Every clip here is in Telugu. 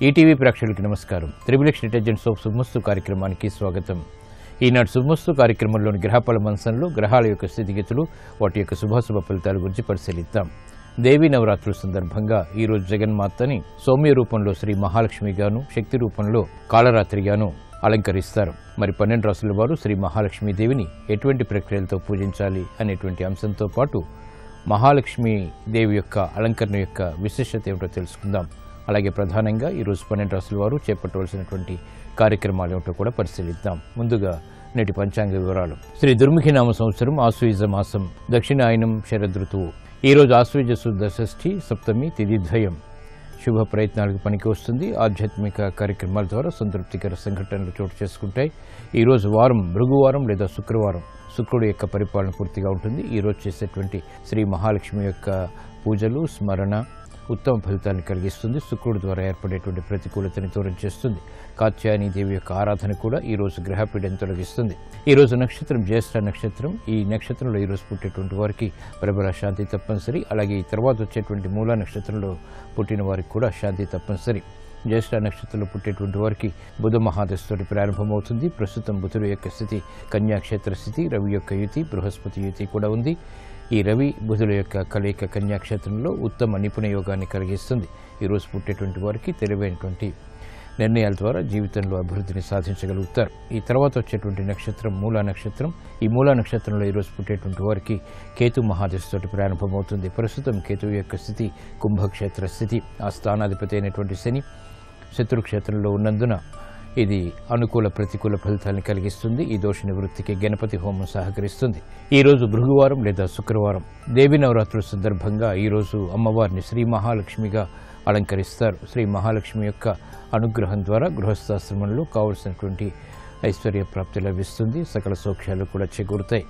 ఈటీవీ ప్రేక్షకులకి నమస్కారం. త్రిబుల్ డిటర్జెంట్ సోప్ శుభమస్తు కార్యక్రమానికి స్వాగతం. ఈనాడు శుభమస్తు కార్యక్రమంలోని గ్రహఫల మంచంలో గ్రహాల యొక్క స్థితిగతులు, వాటి యొక్క శుభాశుభ ఫలితాల గురించి పరిశీలిద్దాం. దేవీ నవరాత్రుల సందర్భంగా ఈరోజు జగన్మాతని సౌమ్య రూపంలో శ్రీ మహాలక్ష్మిగాను, శక్తి రూపంలో కాళరాత్రిగాను అలంకరిస్తారు. మరి 12 రాసుల వారు శ్రీ మహాలక్ష్మీదేవిని ఎటువంటి ప్రక్రియలతో పూజించాలి అనేటువంటి అంశంతో పాటు మహాలక్ష్మీదేవి యొక్క అలంకరణ యొక్క విశిష్టత ఏమిటో తెలుసుకుందాం. అలాగే ప్రధానంగా ఈరోజు 12 రాసుల వారు చేపట్టవలసినటువంటి కార్యక్రమాలు ఏమిటో కూడా పరిశీలిద్దాం. ముందుగా నేటి పంచాంగ వివరాలు. శ్రీ దుర్ముఖినామ సంవత్సరం ఆశ్వయుజ మాసం, దక్షిణాయనం శరదృతువు. ఈరోజు ఆశ్వయుజ శుద్ధ షష్ఠి, సప్తమి తిథిద్వయం. శుభ ప్రయత్నాలకు పనికి వస్తుంది. ఆధ్యాత్మిక కార్యక్రమాల ద్వారా సంతృప్తికర సంఘటనలు చోటు చేసుకుంటాయి. ఈరోజు వారం భృగువారం లేదా శుక్రవారం, శుక్రుడు యొక్క పరిపాలన పూర్తిగా ఉంటుంది. ఈరోజు చేసేటువంటి శ్రీ మహాలక్ష్మి యొక్క పూజలు, స్మరణ ఉత్తమ ఫలితాన్ని కలిగిస్తుంది. శుక్రుడు ద్వారా ఏర్పడేటువంటి ప్రతికూలతని దూరం చేస్తుంది. కాత్యాయని దేవి యొక్క ఆరాధన కూడా ఈరోజు గ్రహపీడను తొలగిస్తుంది. ఈరోజు నక్షత్రం జ్యేష్ఠ నక్షత్రం. ఈ నక్షత్రంలో ఈరోజు పుట్టేటువంటి వారికి ప్రబల శాంతి తప్పనిసరి. అలాగే ఈ తర్వాత వచ్చేటువంటి మూలా నక్షత్రంలో పుట్టిన వారికి కూడా శాంతి తప్పనిసరి. జ్యేష్ఠ నక్షత్రంలో పుట్టేటువంటి వారికి బుధ మహాదశతోటి ప్రారంభమవుతుంది. ప్రస్తుతం బుధుడు యొక్క స్థితి కన్యాక్షేత్ర స్థితి, రవి యొక్క యుతి, బృహస్పతి యుతి కూడా ఉంది. ఈ రవి బుధుల యొక్క కలయిక కన్యాక్షేత్రంలో ఉత్తమ నిపుణ యోగాన్ని కలిగిస్తుంది. ఈరోజు పుట్టేటువంటి వారికి తెలివైనటువంటి నిర్ణయాల ద్వారా జీవితంలో అభివృద్ధిని సాధించగలుగుతారు. ఈ తర్వాత వచ్చేటువంటి నక్షత్రం మూలా నక్షత్రం. ఈ మూలా నక్షత్రంలో ఈరోజు పుట్టేటువంటి వారికి కేతు మహాదశతోటి ప్రారంభమవుతుంది. ప్రస్తుతం కేతు యొక్క స్థితి కుంభక్షేత్ర స్థితి. ఆ స్థానాధిపతి అయినటువంటి శని శత్రుక్షేత్రంలో ఉన్నందున ఇది అనుకూల ప్రతికూల ఫలితాలను కలిగిస్తుంది. ఈ దోష నివృత్తికి గణపతి హోమం సహకరిస్తుంది. ఈరోజు భృగువారం లేదా శుక్రవారం. దేవీ నవరాత్రుల సందర్భంగా ఈరోజు అమ్మవారిని శ్రీ మహాలక్ష్మిగా అలంకరిస్తారు. శ్రీ మహాలక్ష్మి యొక్క అనుగ్రహం ద్వారా గృహస్థాశ్రమంలో కావలసినటువంటి ఐశ్వర్య ప్రాప్తి లభిస్తుంది. సకల సౌఖ్యాలు కూడా చేకూరుతాయి.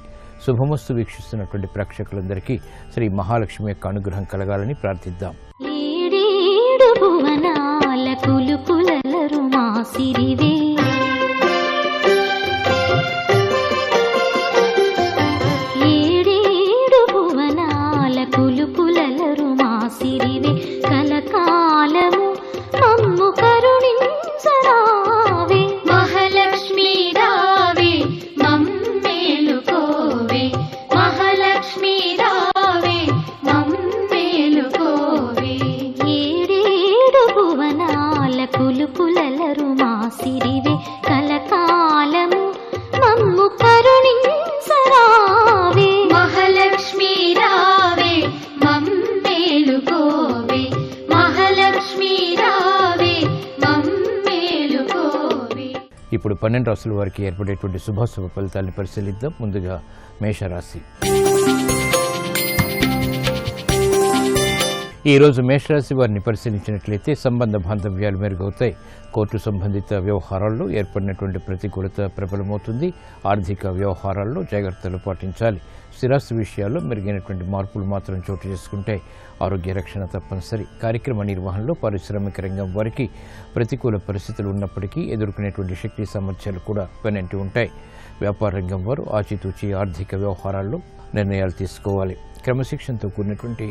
శుభమస్తు వీక్షిస్తున్నటువంటి ప్రేక్షకులందరికీ శ్రీ మహాలక్ష్మి యొక్క అనుగ్రహం కలగాలని ప్రార్థిద్దాం. సిరివే ఏడేడు భువనాల కులుకులలరు మా సిరివే కలకాలము మమ్ము కరుణించరావే మహాలక్ష్మీ రావే మమ్మేలుకోవే మహాలక్ష్మీ రావే మమ్మేలుకోవే ఏడేడు భువనాల కులుకులలరు మా సిరివే కలకాలము మమ్ము కరుణించరావే మహాలక్ష్మీ రావే మమ్మేలుకోవే మహాలక్ష్మీ రావే మమ్మేలుకోవే. ఇప్పుడు 12 రాసుల వారికి ఏర్పడేటువంటి శుభాశుభ ఫలితాలను పరిశీలిద్దాం. ముందుగా మేషరాశి. ఈరోజు మేషరాశి వారిని పరిశీలించినట్లయితే సంబంధ బాంధవ్యాలు మెరుగవుతాయి. కోర్టు సంబంధిత వ్యవహారాల్లో ఏర్పడినటువంటి ప్రతికూలత ప్రబలమవుతుంది. ఆర్థిక వ్యవహారాల్లో జాగ్రత్తలు పాటించాలి. స్థిరాస్తి విషయాల్లో మెరుగైనటువంటి మార్పులు మాత్రం చోటు చేసుకుంటాయి. ఆరోగ్య రక్షణ తప్పనిసరి. కార్యక్రమ నిర్వహణలో పారిశ్రామిక రంగం వారికి ప్రతికూల పరిస్థితులు ఉన్నప్పటికీ ఎదుర్కొనేటువంటి శక్తి సామర్థ్యాలు కూడా వెనంటి ఉంటాయి. వ్యాపార రంగం వారు ఆచితూచి ఆర్థిక వ్యవహారాల్లో నిర్ణయాలు తీసుకోవాలి. క్రమశిక్షణతో కూడినటువంటి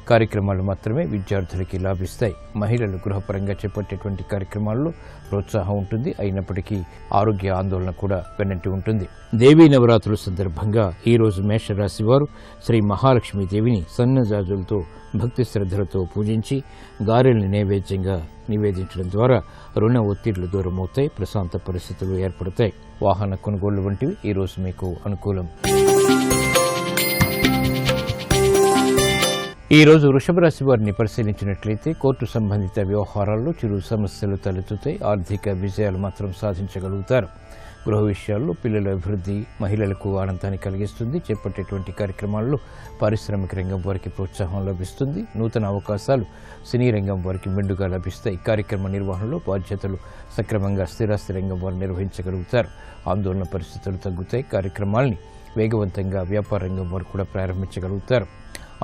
కార్యక్రమాలు మాత్రమే విద్యార్థులకి లాభిస్తాయి. మహిళలు గృహపరంగా చేపట్టేటువంటి కార్యక్రమాల్లో ప్రోత్సాహం ఉంటుంది. అయినప్పటికీ ఆరోగ్య ఆందోళన కూడా వెనంటి ఉంటుంది. దేవీ నవరాత్రుల సందర్భంగా ఈరోజు మేషరాశి వారు శ్రీ మహాలక్ష్మీదేవిని సన్నజాజులతో భక్తి శ్రద్ధలతో పూజించి గారెల్ని నైవేద్యంగా నివేదించడం ద్వారా రుణ ఒత్తిళ్లు దూరమవుతాయి. ప్రశాంత పరిస్థితులు ఏర్పడతాయి. వాహన కొనుగోళ్లు వంటివి ఈరోజు మీకు అనుకూలం. ఈరోజు వృషభ రాశి వారిని పరిశీలించినట్లయితే కోర్టు సంబంధిత వ్యవహారాల్లో చిరు సమస్యలు తలెత్తుతాయి. ఆర్థిక విజయాలు మాత్రం సాధించగలుగుతారు. గృహ విషయాల్లో పిల్లల అభివృద్ధి మహిళలకు ఆనందాన్ని కలిగిస్తుంది. చేపట్టేటువంటి కార్యక్రమాల్లో పారిశ్రామిక రంగం వారికి ప్రోత్సాహం లభిస్తుంది. నూతన అవకాశాలు సినీ రంగం వారికి మెండుగా లభిస్తాయి. కార్యక్రమ నిర్వహణలో బాధ్యతలు సక్రమంగా స్థిరాస్తి రంగం వారు నిర్వహించగలుగుతారు. ఆందోళన పరిస్థితులు తగ్గుతాయి. కార్యక్రమాల్ని వేగవంతంగా వ్యాపార రంగం వారు కూడా ప్రారంభించగలుగుతారు.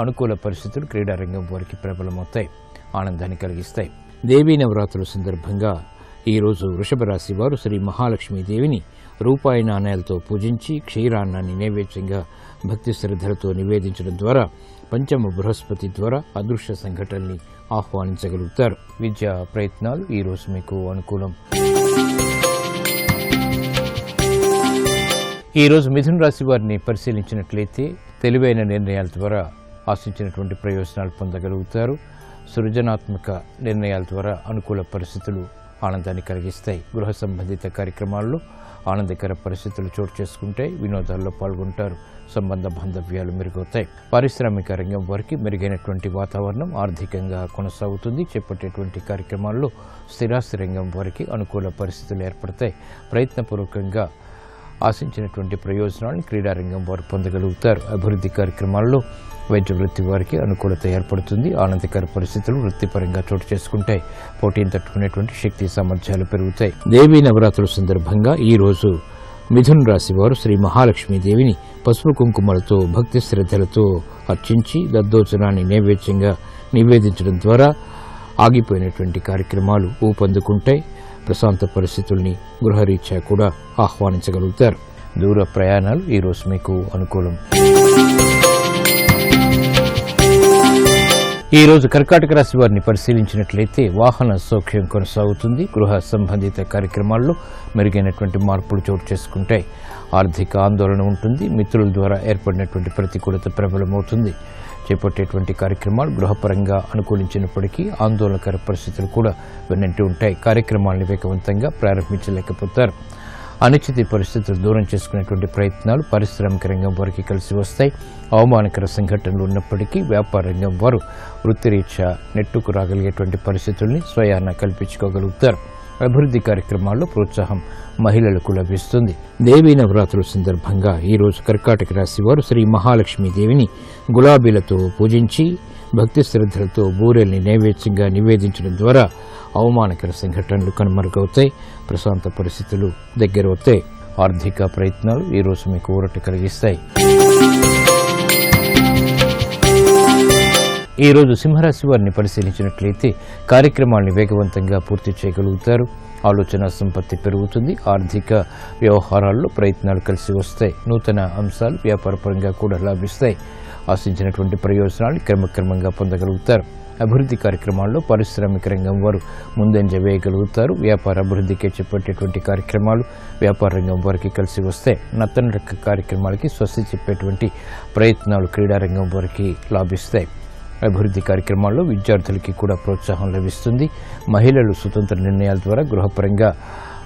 అనుకూల పరిస్థితులు క్రీడారంగం వారికి ప్రబలమవుతాయి. ఆనందాన్ని కలిగిస్తాయి. దేవీ నవరాత్రుల సందర్భంగా ఈరోజు వృషభ రాశి వారు శ్రీ మహాలక్ష్మీదేవిని రూపాయి నాణేలతో పూజించి క్షీరాన్నాన్ని నైవేద్యంగా భక్తి శ్రద్ధలతో నివేదించడం ద్వారా పంచమ బృహస్పతి ద్వారా అదృశ్య సంఘటనల్ని ఆహ్వానించగలుగుతారు. విద్యా ప్రయత్నాలు ఈరోజు మీకు అనుకూలం. ఈరోజు మిథున రాశి వారిని పరిశీలించినట్లయితే తెలివైన నిర్ణయాల ద్వారా ఆశించినటువంటి ప్రయోజనాలు పొందగలుగుతారు. సృజనాత్మక నిర్ణయాల ద్వారా అనుకూల పరిస్థితులు ఆనందాన్ని కలిగిస్తాయి. గృహ సంబంధిత కార్యక్రమాల్లో ఆనందకర పరిస్థితులు చోటు చేసుకుంటే వినోదాల్లో పాల్గొంటారు. సంబంధ బాంధవ్యాలు మెరుగవుతాయి. పారిశ్రామిక రంగం వారికి మెరుగైనటువంటి వాతావరణం ఆర్థికంగా కొనసాగుతుంది. చేపట్టేటువంటి కార్యక్రమాల్లో స్థిరాస్తి రంగం వారికి అనుకూల పరిస్థితులు ఏర్పడతాయి. ప్రయత్నపూర్వకంగా ఆశించినటువంటి ప్రయోజనాలను క్రీడారంగం వారు పొందగలుగుతారు. అభివృద్ధి కార్యక్రమాల్లో వైద్య వృత్తి వారికి అనుకూలత ఏర్పడుతుంది. ఆనందకర పరిస్థితులు వృత్తిపరంగా చోటు చేసుకుంటాయి. పోటీని తట్టుకునేటువంటి శక్తి సామర్థ్యాలు పెరుగుతాయి. దేవీ నవరాత్రుల సందర్భంగా ఈరోజు మిథున రాశి వారు శ్రీ మహాలక్ష్మీదేవిని పసుపు కుంకుమలతో భక్తి శ్రద్ధలతో అర్చించి దద్దోజనాన్ని నైవేద్యంగా నివేదించడం ద్వారా ఆగిపోయినటువంటి కార్యక్రమాలు ఊపందుకుంటాయి. ప్రశాంత పరిస్థితుల్ని గృహరీత్యా కూడా ఆహ్వానించగలుగుతారు. దూర ప్రయాణాలు ఈరోజు మీకు అనుకూలం. ఈరోజు కర్కాటక రాశి వారిని పరిశీలించినట్లయితే వాహన సౌఖ్యం కొనసాగుతుంది. గృహ సంబంధిత కార్యక్రమాల్లో మెరుగైనటువంటి మార్పులు చోటు చేసుకుంటాయి. ఆర్థిక ఆందోళన ఉంటుంది. మిత్రుల ద్వారా ఏర్పడినటువంటి ప్రతికూలత ప్రబలమవుతుంది. చేపట్టేటువంటి కార్యక్రమాలు గృహపరంగా అనుకూలించినప్పటికీ ఆందోళనకర పరిస్థితులు కూడా వెన్నంటి ఉంటాయి. కార్యక్రమాలను వేగవంతంగా ప్రారంభించలేకపోతారు. అనిశ్చిత పరిస్థితులు దూరం చేసుకునేటువంటి ప్రయత్నాలు పారిశ్రామిక రంగం వారికి కలిసి వస్తాయి. అవమానకర సంఘటనలు ఉన్నప్పటికీ వ్యాపార రంగం వారు వృత్తిరీత్యా నెట్టుకు రాగలిగేటువంటి పరిస్థితుల్ని స్వయాన కల్పించుకోగలుగుతారు. అభివృద్ధి కార్యక్రమాల్లో ప్రోత్సాహం మహిళలకు లభిస్తుంది. దేవీ నవరాత్రుల సందర్భంగా ఈరోజు కర్కాటక రాశి వారు శ్రీ మహాలక్ష్మీదేవిని గులాబీలతో పూజించి భక్తి శ్రద్ధలతో బూరెల్ని నైవేద్యంగా నివేదించడం ద్వారా అవమానకర సంఘటనలు కనుమరుగవుతాయి. ప్రశాంత పరిస్థితులు దగ్గరవుతాయి. ఆర్థిక ప్రయత్నాలు ఈరోజు మీకు ఊరట కలిగిస్తాయి. ఈరోజు సింహరాశి వారిని పరిశీలించినట్లయితే కార్యక్రమాలను వేగవంతంగా పూర్తి చేయగలుగుతారు. ఆలోచన సంపత్తి పెరుగుతుంది. ఆర్థిక వ్యవహారాల్లో ప్రయత్నాలు కలిసి వస్తాయి. నూతన అంశాలు వ్యాపారపరంగా కూడా లాభిస్తాయి. ఆశించినటువంటి ప్రయోజనాలు క్రమక్రమంగా పొందగలుగుతారు. అభివృద్ధి కార్యక్రమాల్లో పారిశ్రామిక రంగం వారు ముందంజ వేయగలుగుతారు. వ్యాపార అభివృద్ధికి చేపట్టేటువంటి కార్యక్రమాలు వ్యాపార రంగం వారికి కలిసి వస్తాయి. నూతన రక కార్యక్రమాలకి స్వస్తి చెప్పేటువంటి ప్రయత్నాలు క్రీడారంగం వారికి లాభిస్తాయి. అభివృద్ధి కార్యక్రమాల్లో విద్యార్థులకి కూడా ప్రోత్సాహం లభిస్తుంది. మహిళలు స్వతంత్ర నిర్ణయాల ద్వారా గృహపరంగా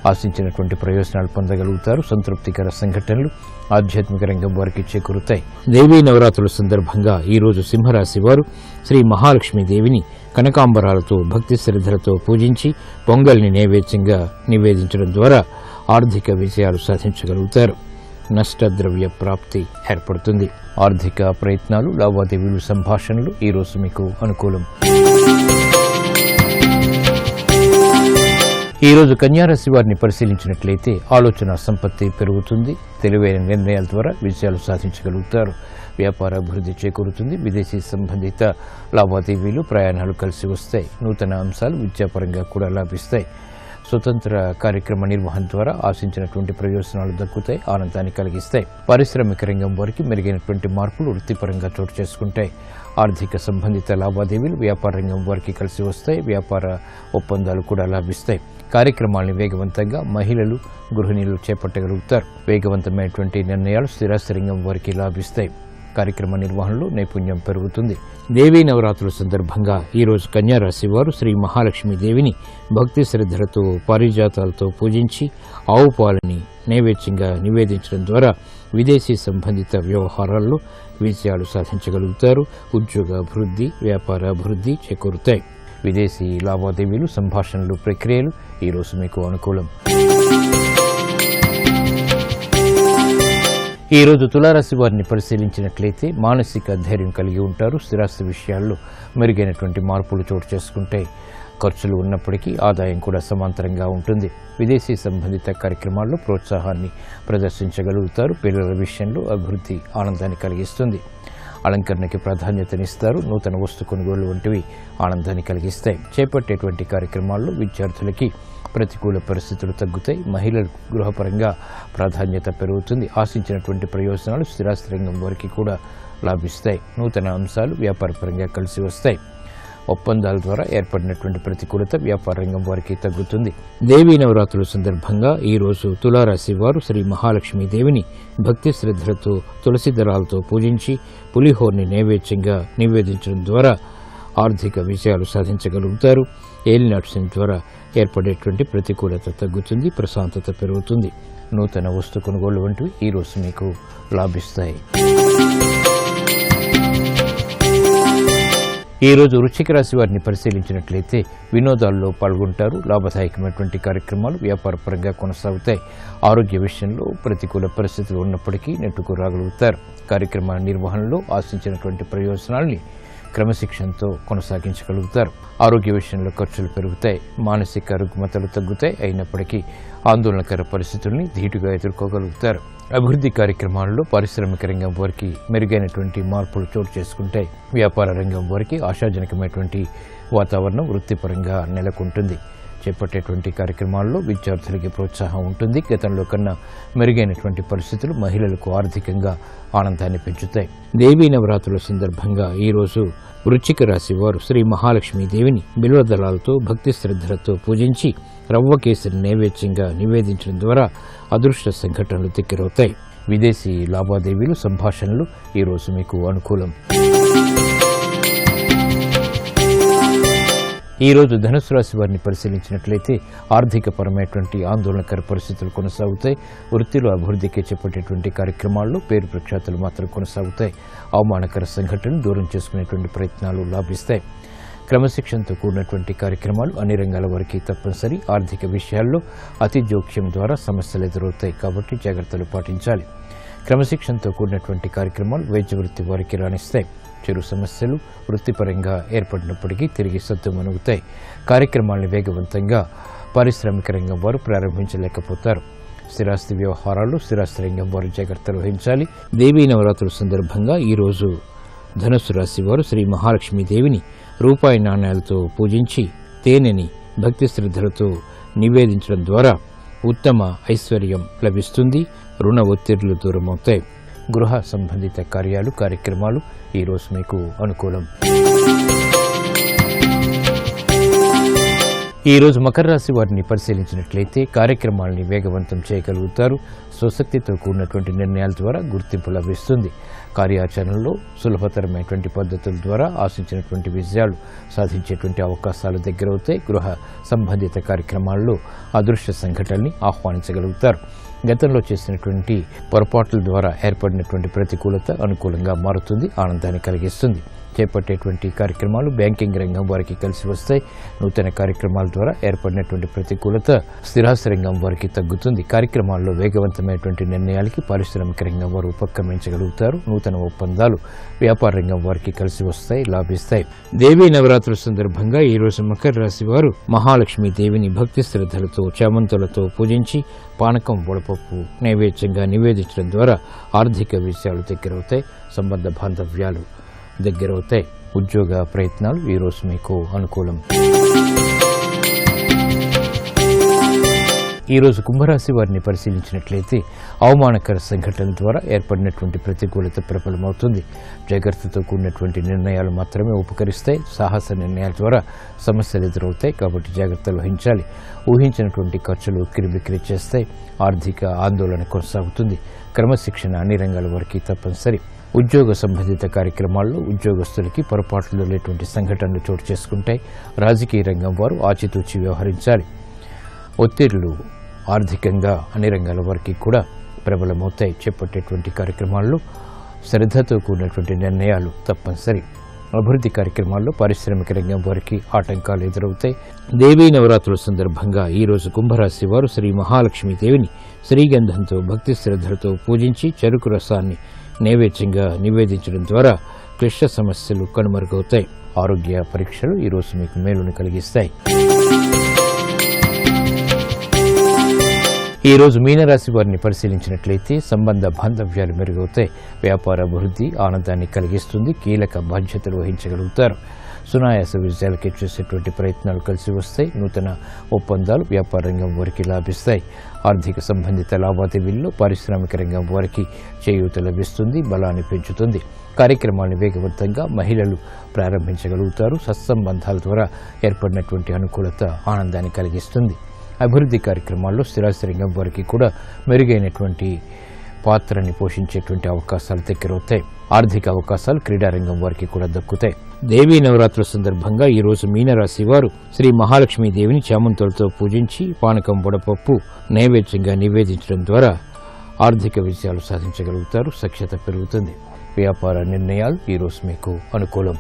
ఆశించినటువంటి ప్రయోజనాలు పొందగలుగుతారు. సంతృప్తికర సంఘటనలు ఆధ్యాత్మిక రంగం వారికి చేకూరుతాయి. దేవీ నవరాత్రుల సందర్భంగా ఈరోజు సింహరాశి వారు శ్రీ మహాలక్ష్మీదేవిని కనకాంబరాలతో భక్తి శ్రద్ధలతో పూజించి పొంగల్ని నైవేద్యంగా నివేదించడం ద్వారా ఆర్థిక విజయాలు సాధించగలుగుతారు. నష్టద్రవ్య ప్రాప్తి ఏర్పడుతుంది. ఆర్థిక ప్రయత్నాలు లావాదేవీలు సంభాషణలు ఈరోజు మీకు అనుకూలం. ఈరోజు కన్యారాశి వారిని పరిశీలించినట్లయితే ఆలోచన సంపత్తి పెరుగుతుంది. తెలివైన నిర్ణయాల ద్వారా విజయాలు సాధించగలుగుతారు. వ్యాపార అభివృద్ధి చేకూరుతుంది. విదేశీ సంబంధిత లావాదేవీలు ప్రయాణాలు కలిసి వస్తాయి. నూతన అంశాలు విద్యాపరంగా కూడా లాభిస్తాయి. స్వతంత్ర కార్యక్రమ నిర్వహణ ద్వారా ఆశించినటువంటి ప్రయోజనాలు దక్కుతాయి. ఆనందాన్ని కలిగిస్తాయి. పారిశ్రామిక రంగం వారికి మెరుగైనటువంటి మార్పులు వృత్తిపరంగా చోటు చేసుకుంటాయి. ఆర్థిక సంబంధిత లావాదేవీలు వ్యాపార రంగం వారికి కలిసి వస్తాయి. వ్యాపార ఒప్పందాలు కూడా లాభిస్తాయి. కార్యక్రమాలను వేగవంతంగా మహిళలు గృహిణులు చేపట్టగలుగుతారు. వేగవంతమైనటువంటి నిర్ణయాలు స్థిరాస్తి రంగం వారికి లాభిస్తాయి. కార్యక్రమ నిర్వహణలో నైపుణ్యం పెరుగుతుంది. దేవీ నవరాత్రుల సందర్భంగా ఈరోజు కన్యారాశి వారు శ్రీ మహాలక్ష్మీదేవిని భక్తి శ్రద్ధలతో పారిజాతాలతో పూజించి ఆవు పాలని నైవేద్యంగా నివేదించడం ద్వారా విదేశీ సంబంధిత వ్యవహారాల్లో విజయాలు సాధించగలుగుతారు. ఉద్యోగ అభివృద్ధి వ్యాపార అభివృద్ధి చేకూరుతాయి. విదేశీ లావాదేవీలు సంభాషణలు ప్రక్రియలు ఈరోజు మీకు అనుకూలం. ఈరోజు తులారాశి వారిని పరిశీలించినట్లయితే మానసిక ధైర్యం కలిగి ఉంటారు. స్థిరాస్తి విషయాల్లో మెరుగైనటువంటి మార్పులు చోటు చేసుకుంటాయి. ఖర్చులు ఉన్నప్పటికీ ఆదాయం కూడా సమాంతరంగా ఉంటుంది. విదేశీ సంబంధిత కార్యక్రమాల్లో ప్రోత్సాహాన్ని ప్రదర్శించగలుగుతారు. పిల్లల విషయంలో అభివృద్ధి ఆనందాన్ని కలిగిస్తుంది. అలంకరణకి ప్రాధాన్యతనిస్తారు. నూతన వస్తు కొనుగోలు వంటివి ఆనందాన్ని కలిగిస్తాయి. చేపట్టేటువంటి కార్యక్రమాల్లో విద్యార్థులకి ప్రతికూల పరిస్థితులు తగ్గుతాయి. మహిళలకు గృహపరంగా ప్రాధాన్యత పెరుగుతుంది. ఆశించినటువంటి ప్రయోజనాలు స్థిరాస్తి రంగం వారికి కూడా లాభిస్తాయి. నూతన అంశాలు వ్యాపారపరంగా కలిసి వస్తాయి. ఒప్పందాల ద్వారా ఏర్పడినటువంటి ప్రతికూలత వ్యాపార రంగం వారికి తగ్గుతుంది. దేవీ నవరాత్రుల సందర్భంగా ఈ రోజు తులారాశి వారు శ్రీ మహాలక్ష్మీదేవిని భక్తి శ్రద్ధలతో తులసి దళాలతో పూజించి పులిహోర్ని నైవేద్యంగా నివేదించడం ద్వారా ఆర్థిక విజయాలు సాధించగలుగుతారు. ఏలినాటి శని ద్వారా ఏర్పడేటువంటి ప్రతికూలత తగ్గుతుంది, ప్రశాంతత పెరుగుతుంది. నూతన వస్తు కొనుగోలు వంటివి ఈ రోజు మీకు లాభిస్తాయి. ఈ రోజు వృశ్చిక రాశి వారిని పరిశీలించినట్లయితే వినోదాల్లో పాల్గొంటారు. లాభదాయకమైనటువంటి కార్యక్రమాలు వ్యాపారపరంగా కొనసాగుతాయి. ఆరోగ్య విషయంలో ప్రతికూల పరిస్థితులు ఉన్నప్పటికీ నెట్టుకు రాగలుగుతారు. కార్యక్రమాల నిర్వహణలో ఆశించినటువంటి ప్రయోజనాల్ని క్రమశిక్షణతో కొనసాగించగలుగుతారు. ఆరోగ్య విషయంలో ఖర్చులు పెరుగుతాయి. మానసిక రుగ్మతలు తగ్గుతాయి. అయినప్పటికీ ఆందోళనకర పరిస్థితుల్ని ధీటుగా ఎదుర్కోగలుగుతారు. అభివృద్ధి కార్యక్రమాల్లో పారిశ్రామిక రంగం వారికి మెరుగైనటువంటి మార్పులు చోటు చేసుకుంటాయి. వ్యాపార రంగం వారికి ఆశాజనకమైనటువంటి వాతావరణం వృత్తిపరంగా నెలకొంటుంది. చేపట్టేటువంటి కార్యక్రమాల్లో విద్యార్థులకి ప్రోత్సాహం ఉంటుంది. గతంలో కన్నా మెరుగైనటువంటి పరిస్థితులు మహిళలకు ఆర్థికంగా ఆనందాన్ని పెంచుతాయి. దేవీ నవరాత్రుల సందర్భంగా ఈరోజు వృశ్చిక రాశి వారు శ్రీ మహాలక్ష్మీదేవిని బిల్వదళాలతో భక్తి శ్రద్ధలతో పూజించి రవ్వ కేసరి నైవేద్యంగా నివేదించడం ద్వారా అదృష్ట సంఘటనలు దగ్గరవుతాయి. విదేశీ లావాదేవీలు సంభాషణలు ఈరోజు మీకు అనుకూలం. ఈ రోజు ధనుసు రాశి వారిని పరిశీలించినట్లయితే ఆర్థికపరమైనటువంటి ఆందోళనకర పరిస్థితులు కొనసాగుతాయి. వృత్తిలో అభివృద్ధికి చేపట్టేటువంటి కార్యక్రమాల్లో పేరు ప్రఖ్యాతులు మాత్రం కొనసాగుతాయి. అవమానకర సంఘటనలు దూరం చేసుకునేటువంటి ప్రయత్నాలు లాభిస్తాయి. క్రమశిక్షణతో కూడినటువంటి కార్యక్రమాలు అన్ని రంగాల వారికి తప్పనిసరి. ఆర్థిక విషయాల్లో అతి జోక్యం ద్వారా సమస్యలు ఎదురవుతాయి కాబట్టి జాగ్రత్తలు పాటించాలి. క్రమశిక్షణతో కూడినటువంటి కార్యక్రమాలు వైద్య వృత్తి వారికి రాణిస్తాయి. చెరు సమస్యలు వృత్తిపరంగా ఏర్పడినప్పటికీ తిరిగి సద్దుమణుగుతాయి. కార్యక్రమాలను వేగవంతంగా పారిశ్రామిక రంగం వారు ప్రారంభించలేకపోతారు. స్థిరాస్తి వ్యవహారాల్లో స్థిరాస్తి రంగం వారు జాగ్రత్తలు వహించాలి. దేవీ నవరాత్రుల సందర్భంగా ఈరోజు ధనుస్సు రాశి వారు శ్రీ మహాలక్ష్మీదేవిని రూపాయి నాణ్యాలతో పూజించి తేనెని భక్తి శ్రద్ధలతో నివేదించడం ద్వారా ఉత్తమ ఐశ్వర్యం లభిస్తుంది. రుణ ఒత్తిడులు దూరమవుతాయి. గృహ సంబంధిత కార్యక్రమాలు ఈరోజు మీకు అనుకూలం. ఈరోజు మకర రాశి వారిని పరిశీలించినట్లయితే కార్యక్రమాలని వేగవంతం చేయగలుగుతారు. స్వశక్తితో కూడినటువంటి నిర్ణయాల ద్వారా గుర్తింపు లభిస్తుంది. కార్యాచరణలో సులభతరమైనటువంటి పద్ధతుల ద్వారా ఆశించినటువంటి విజయాలు సాధించేటువంటి అవకాశాలు దగ్గరవుతాయి. గృహ సంబంధిత కార్యక్రమాల్లో అదృష్ట సంఘటనల్ని ఆహ్వానించగలుగుతారు. గతంలో చేసినటువంటి పొరపాట్ల ద్వారా ఏర్పడినటువంటి ప్రతికూలత అనుకూలంగా మారుతుంది, ఆనందాన్ని కలిగిస్తుంది. చేపట్టేటువంటి కార్యక్రమాలు బ్యాంకింగ్ రంగం వారికి కలిసి వస్తాయి. నూతన కార్యక్రమాల ద్వారా ఏర్పడినటువంటి ప్రతికూలత స్థిరాస్తి రంగం వారికి తగ్గుతుంది. కార్యక్రమాల్లో వేగవంతమైనటువంటి నిర్ణయాలకి పారిశ్రామిక రంగం వారు ఉపక్రమించగలుగుతారు. నూతన ఒప్పందాలు వ్యాపార రంగం వారికి కలిసి వస్తాయి, లాభిస్తాయి. దేవీ నవరాత్రుల సందర్భంగా ఈ రోజు మకర రాశి వారు మహాలక్ష్మీదేవిని భక్తి శ్రద్ధలతో చామంతులతో పూజించి పానకం వడపప్పు నైవేద్యంగా నివేదించడం ద్వారా ఆర్థిక విషయాలు దగ్గరవుతాయి. సంబంధ బాంధవ్యాలు దగ్గరవుతాయి. ఉద్యోగ ప్రయత్నాలు ఈరోజు మీకు అనుకూలం. ఈరోజు కుంభరాశి వారిని పరిశీలించినట్లయితే అవమానకర సంఘటనల ద్వారా ఏర్పడినటువంటి ప్రతికూలత ప్రబలమవుతుంది. జాగ్రత్తతో కూడినటువంటి నిర్ణయాలు మాత్రమే ఉపకరిస్తాయి. సాహస నిర్ణయాల ద్వారా సమస్యలు ఎదురవుతాయి కాబట్టి జాగ్రత్తలు వహించాలి. ఊహించినటువంటి ఖర్చులు ఉక్కిరిబిక్కిరి చేస్తాయి. ఆర్థిక ఆందోళన కొనసాగుతుంది. క్రమశిక్షణ అన్ని రంగాల వారికి తప్పనిసరి. ఉద్యోగ సంబంధిత కార్యక్రమాల్లో ఉద్యోగస్తులకి పొరపాట్లు లేటువంటి సంఘటనలు చోటు చేసుకుంటాయి. రాజకీయ రంగం వారు ఆచితూచి వ్యవహరించాలి. ఒత్తిళ్లు ఆర్థికంగా అన్ని రంగాల వారికి కూడా ప్రబలమవుతాయి. చేపట్టేటువంటి కార్యక్రమాల్లో శ్రద్ధతో కూడినటువంటి నిర్ణయాలు తప్పనిసరి. అభివృద్ధి కార్యక్రమాల్లో పారిశ్రామిక రంగం వారికి ఆటంకాలు ఎదురవుతాయి. దేవీ నవరాత్రుల సందర్భంగా ఈరోజు కుంభరాశి వారు శ్రీ మహాలక్ష్మీదేవిని శ్రీగంధంతో భక్తి శ్రద్ధలతో పూజించి చెరుకు రసాన్ని నైవేద్యంగా నివేదించడం ద్వారా క్లిష్ట సమస్యలు కనుమరుగవుతాయి. ఆరోగ్య పరీక్షలు ఈరోజు మీకు మేలును కలిగిస్తాయి. ఈ రోజు మీనరాశి వారిని పరిశీలించినట్లయితే సంబంధ బాంధవ్యాలు మెరుగవుతాయి. వ్యాపార అభివృద్ధి ఆనందాన్ని కలిగిస్తుంది. కీలక బాధ్యతలు వహించగలుగుతారు. సునాయాస విజయాలకి చేసేటువంటి ప్రయత్నాలు కలిసి వస్తాయి. నూతన ఒప్పందాలు వ్యాపార రంగం వారికి లాభిస్తాయి. ఆర్థిక సంబంధిత లావాదేవీల్లో పారిశ్రామిక రంగం వారికి చేయూత లభిస్తుంది, బలాన్ని పెంచుతుంది. కార్యక్రమాలను వేగవంతంగా మహిళలు ప్రారంభించగలుగుతారు. సత్సంబంధాల ద్వారా ఏర్పడినటువంటి అనుకూలత ఆనందాన్ని కలిగిస్తుంది. అభివృద్ధి కార్యక్రమాల్లో స్థిరాస్తి రంగం వారికి కూడా మెరుగైనటువంటి పాత్రని పోషించేటువంటి అవకాశాలు దగ్గరవుతాయి. ఆర్థిక అవకాశాలు క్రీడారంగం వారికి కూడా దక్కుతాయి. దేవీ నవరాత్రుల సందర్భంగా ఈరోజు మీనరాశి వారు శ్రీ మహాలక్ష్మీదేవిని చామంతులతో పూజించి పానకం వడపప్పు నైవేద్యంగా నివేదించడం ద్వారా ఆర్థిక విజయాలు సాధించగలుగుతారు. సఖ్యత పెరుగుతుంది. వ్యాపార నిర్ణయాలు ఈరోజు మీకు అనుకూలం.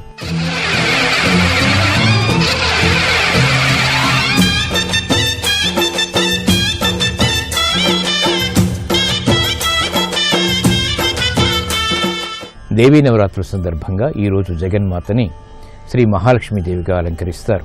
దేవీ నవరాత్రుల సందర్భంగా ఈరోజు జగన్మాతని శ్రీ మహాలక్ష్మీదేవిగా అలంకరిస్తారు.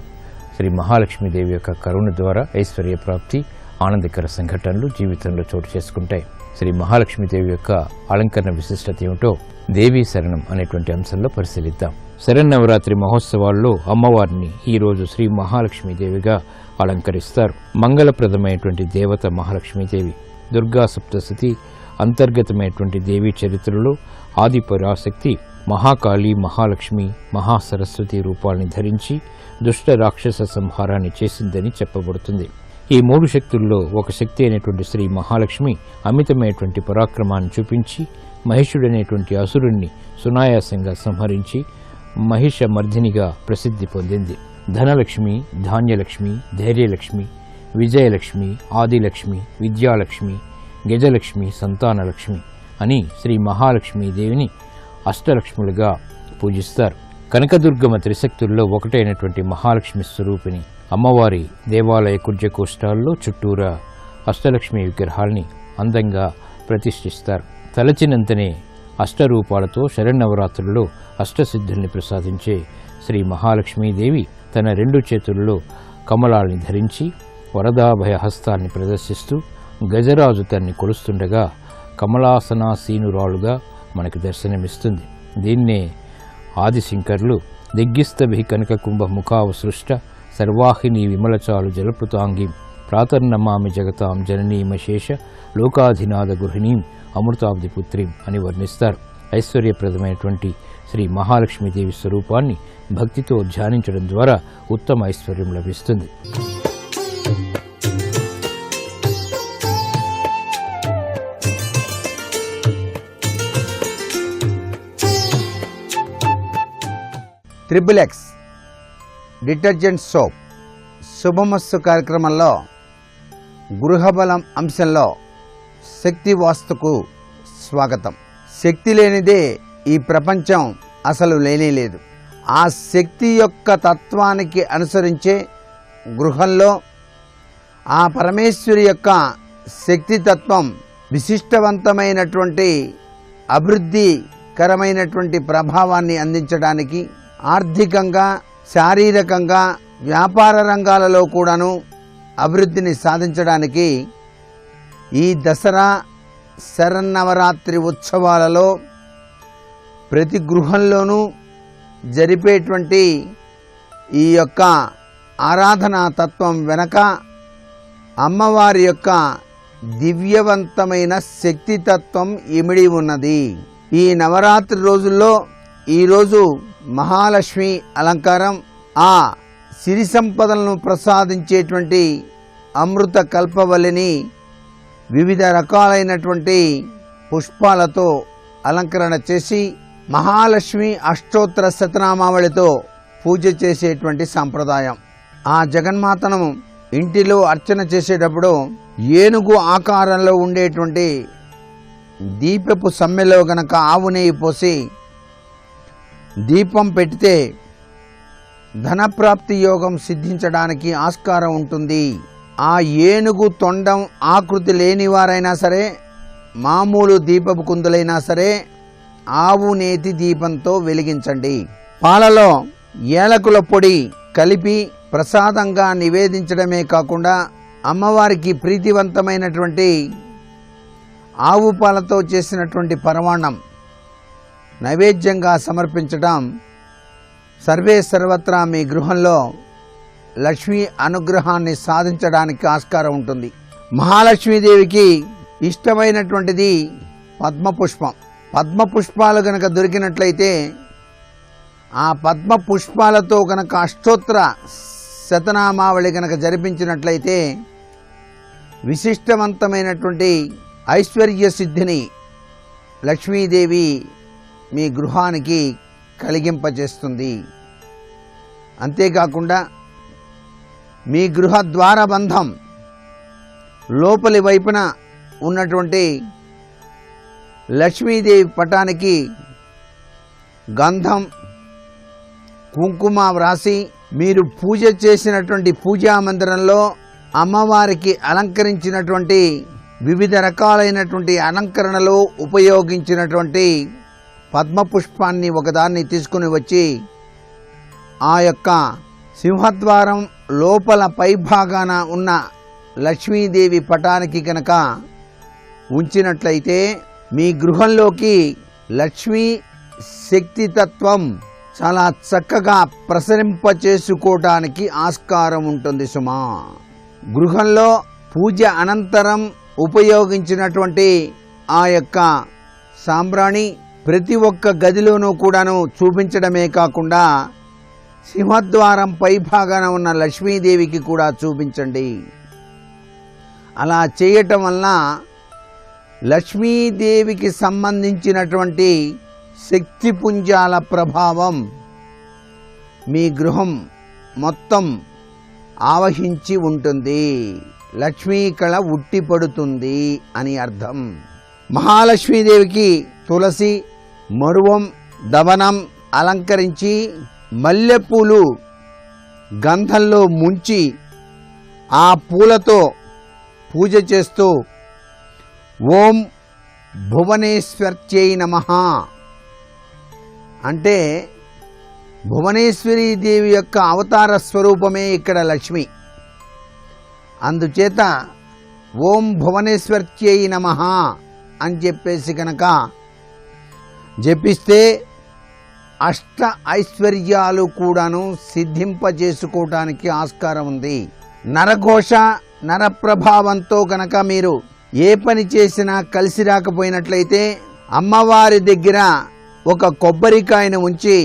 శ్రీ మహాలక్ష్మీదేవి యొక్క కరుణ ద్వారా ఐశ్వర్య ప్రాప్తి, ఆనందకర సంఘటనలు జీవితంలో చోటు చేసుకుంటాయి. శ్రీ మహాలక్ష్మీదేవి యొక్క అలంకరణ విశిష్టత ఏమిటో దేవీ శరణం అనేటువంటి అంశంలో పరిశీలిద్దాం. శరన్నవరాత్రి మహోత్సవాల్లో అమ్మవారిని ఈరోజు శ్రీ మహాలక్ష్మీదేవిగా అలంకరిస్తారు. మంగళప్రదమైనటువంటి దేవత మహాలక్ష్మీదేవి. దుర్గా సప్తశతి అంతర్గతమైనటువంటి దేవీ చరిత్రలో ఆది పరాశక్తి మహాకాళి, మహాలక్ష్మి, మహాసరస్వతి రూపాల్ని ధరించి దుష్ట రాక్షస సంహారాన్ని చేసిందని చెప్పబడుతుంది. ఈ మూడు శక్తుల్లో ఒక శక్తి అయినటువంటి శ్రీ మహాలక్ష్మి అమితమైనటువంటి పరాక్రమాన్ని చూపించి మహిషుడనేటువంటి అసురుణ్ణి సునాయాసంగా సంహరించి మహిషమర్ధినిగా ప్రసిద్ధి పొందింది. ధనలక్ష్మి, ధాన్యలక్ష్మి, ధైర్యలక్ష్మి, విజయలక్ష్మి, ఆదిలక్ష్మి, విద్యాలక్ష్మి, గజలక్ష్మి, సంతానలక్ష్మి అని శ్రీ మహాలక్ష్మీదేవిని అష్టలక్ష్ములుగా పూజిస్తారు. కనకదుర్గమ త్రిశక్తుల్లో ఒకటైనటువంటి మహాలక్ష్మి స్వరూపిణి అమ్మవారి దేవాలయ కుర్జకోష్టాల్లో చుట్టూరా అష్టలక్ష్మి విగ్రహాల్ని అందంగా ప్రతిష్ఠిస్తారు. తలచినంతనే అష్టరూపాలతో శరన్నవరాత్రుల్లో అష్టసిద్ధుల్ని ప్రసాదించే శ్రీ మహాలక్ష్మీదేవి తన రెండు చేతుల్లో కమలాల్ని ధరించి వరదాభయ హస్తాల్ని ప్రదర్శిస్తూ గజరాజు తన్ని కొలుస్తుండగా కమలాసనాసీనురాలుగా మనకు దర్శనమిస్తుంది. దీన్నే ఆదిశంకర్లు దిగ్గిస్తభి కనక కుంభ ముఖావసృష్ట సర్వాహిని విమలచాలు జలపృతాంగీం ప్రాతర్నమామి జగతాం జననీమశేష లోకాధినాథ గృహిణీం అమృతాబ్దిపుత్రీం అని వర్ణిస్తారు. ఐశ్వర్యప్రదమైనటువంటి శ్రీ మహాలక్ష్మీదేవి స్వరూపాన్ని భక్తితో ధ్యానించడం ద్వారా ఉత్తమ ఐశ్వర్యం లభిస్తుంది. XXX డిటర్జెంట్ సోప్ శుభమస్తు కార్యక్రమంలో గృహబలం అంశంలో శక్తి వాస్తుకు స్వాగతం. శక్తి లేనిదే ఈ ప్రపంచం అసలు లేనేలేదు. ఆ శక్తి యొక్క తత్వానికి అనుసరించే గృహంలో ఆ పరమేశ్వరి యొక్క శక్తి తత్వం విశిష్టవంతమైనటువంటి అభివృద్ధికరమైనటువంటి ప్రభావాన్ని అందించడానికి, ఆర్థికంగా, శారీరకంగా, వ్యాపార రంగాలలో కూడాను అభివృద్ధిని సాధించడానికి ఈ దసరా శరన్నవరాత్రి ఉత్సవాలలో ప్రతి గృహంలోనూ జరిపేటువంటి ఈ యొక్క ఆరాధనా తత్వం వెనక అమ్మవారి యొక్క దివ్యవంతమైన శక్తితత్వం ఇమిడి ఉన్నది. ఈ నవరాత్రి రోజుల్లో ఈరోజు మహాలక్ష్మి అలంకారం, ఆ సిరి సంపదలను ప్రసాదించేటువంటి అమృత కల్పవల్లిని వివిధ రకాలైనటువంటి పుష్పాలతో అలంకరణ చేసి మహాలక్ష్మి అష్టోత్తర శతనామావళితో పూజ చేసేటువంటి సాంప్రదాయం. ఆ జగన్మాతను ఇంటిలో అర్చన చేసేటప్పుడు ఏనుగు ఆకారంలో ఉండేటువంటి దీపపు సమ్మెలో గనక ఆవు నెయ్యి పోసి దీపం పెడితే ధనప్రాప్తి యోగం సిద్ధించడానికి ఆస్కారం ఉంటుంది. ఆ ఏనుగు తొండం ఆకృతి లేనివారైనా సరే, మామూలు దీపపు కుందులైనా సరే ఆవు నేతి దీపంతో వెలిగించండి. పాలలో ఏలకుల పొడి కలిపి ప్రసాదంగా నివేదించడమే కాకుండా అమ్మవారికి ప్రీతివంతమైనటువంటి ఆవు పాలతో చేసినటువంటి పరమాన్నం నైవేద్యంగా సమర్పించడం సర్వే సర్వత్రా మీ గృహంలో లక్ష్మీ అనుగ్రహాన్ని సాధించడానికి ఆస్కారం ఉంటుంది. మహాలక్ష్మీదేవికి ఇష్టమైనటువంటిది పద్మపుష్పం. పద్మపుష్పాలు కనుక దొరికినట్లయితే ఆ పద్మ పుష్పాలతో కనుక అష్టోత్తర శతనామావళి కనుక జరిపించినట్లయితే విశిష్టవంతమైనటువంటి ఐశ్వర్య సిద్ధిని లక్ష్మీదేవి మీ గృహానికి కలిగింపజేస్తుంది. అంతేకాకుండా మీ గృహ ద్వారబంధం లోపలి వైపున ఉన్నటువంటి లక్ష్మీదేవి పటానికి గంధం కుంకుమ వ్రాసి మీరు పూజ చేసినటువంటి పూజా మందిరంలో అమ్మవారికి అలంకరించినటువంటి వివిధ రకాలైనటువంటి అలంకరణలో ఉపయోగించినటువంటి పద్మపుష్పాన్ని ఒకదాన్ని తీసుకుని వచ్చి ఆ యొక్క సింహద్వారం లోపల పైభాగాన ఉన్న లక్ష్మీదేవి పటానికి కనుక ఉంచినట్లయితే మీ గృహంలోకి లక్ష్మీ శక్తితత్వం చాలా చక్కగా ప్రసరింపచేసుకోవటానికి ఆస్కారం ఉంటుంది సుమా. గృహంలో పూజ అనంతరం ఉపయోగించినటువంటి ఆ యొక్క సాంబ్రాణి ప్రతి ఒక్క గదిలోనూ కూడాను చూపించడమే కాకుండా సింహద్వారం పైభాగాన ఉన్న లక్ష్మీదేవికి కూడా చూపించండి. అలా చేయటం వలన లక్ష్మీదేవికి సంబంధించినటువంటి శక్తిపుంజాల ప్రభావం మీ గృహం మొత్తం ఆవహించి ఉంటుంది. లక్ష్మీ కళ ఉట్టిపడుతుంది అని అర్థం. మహాలక్ష్మీదేవికి తులసి మరువం దవనం అలంకరించి మల్లెపూలు గంధంలో ముంచి ఆ పూలతో పూజ చేస్తూ ఓం భువనేశ్వర్త్యై నమః అంటే భువనేశ్వరీ దేవి యొక్క అవతార స్వరూపమే ఇక్కడ లక్ష్మి. అందుచేత ఓం భువనేశ్వర్త్యై నమః అని చెప్పేసి కనుక జపిస్తే అష్ట ఐశ్వర్యాలు కూడాను సిద్ధింపజేసుకోవటానికి ఆస్కారం ఉంది. నరఘోష నరప్రభావంతో కనుక మీరు ఏ పని చేసినా కలిసి రాకపోయినట్లయితే అమ్మవారి దగ్గర ఒక కొబ్బరికాయను ఉంచి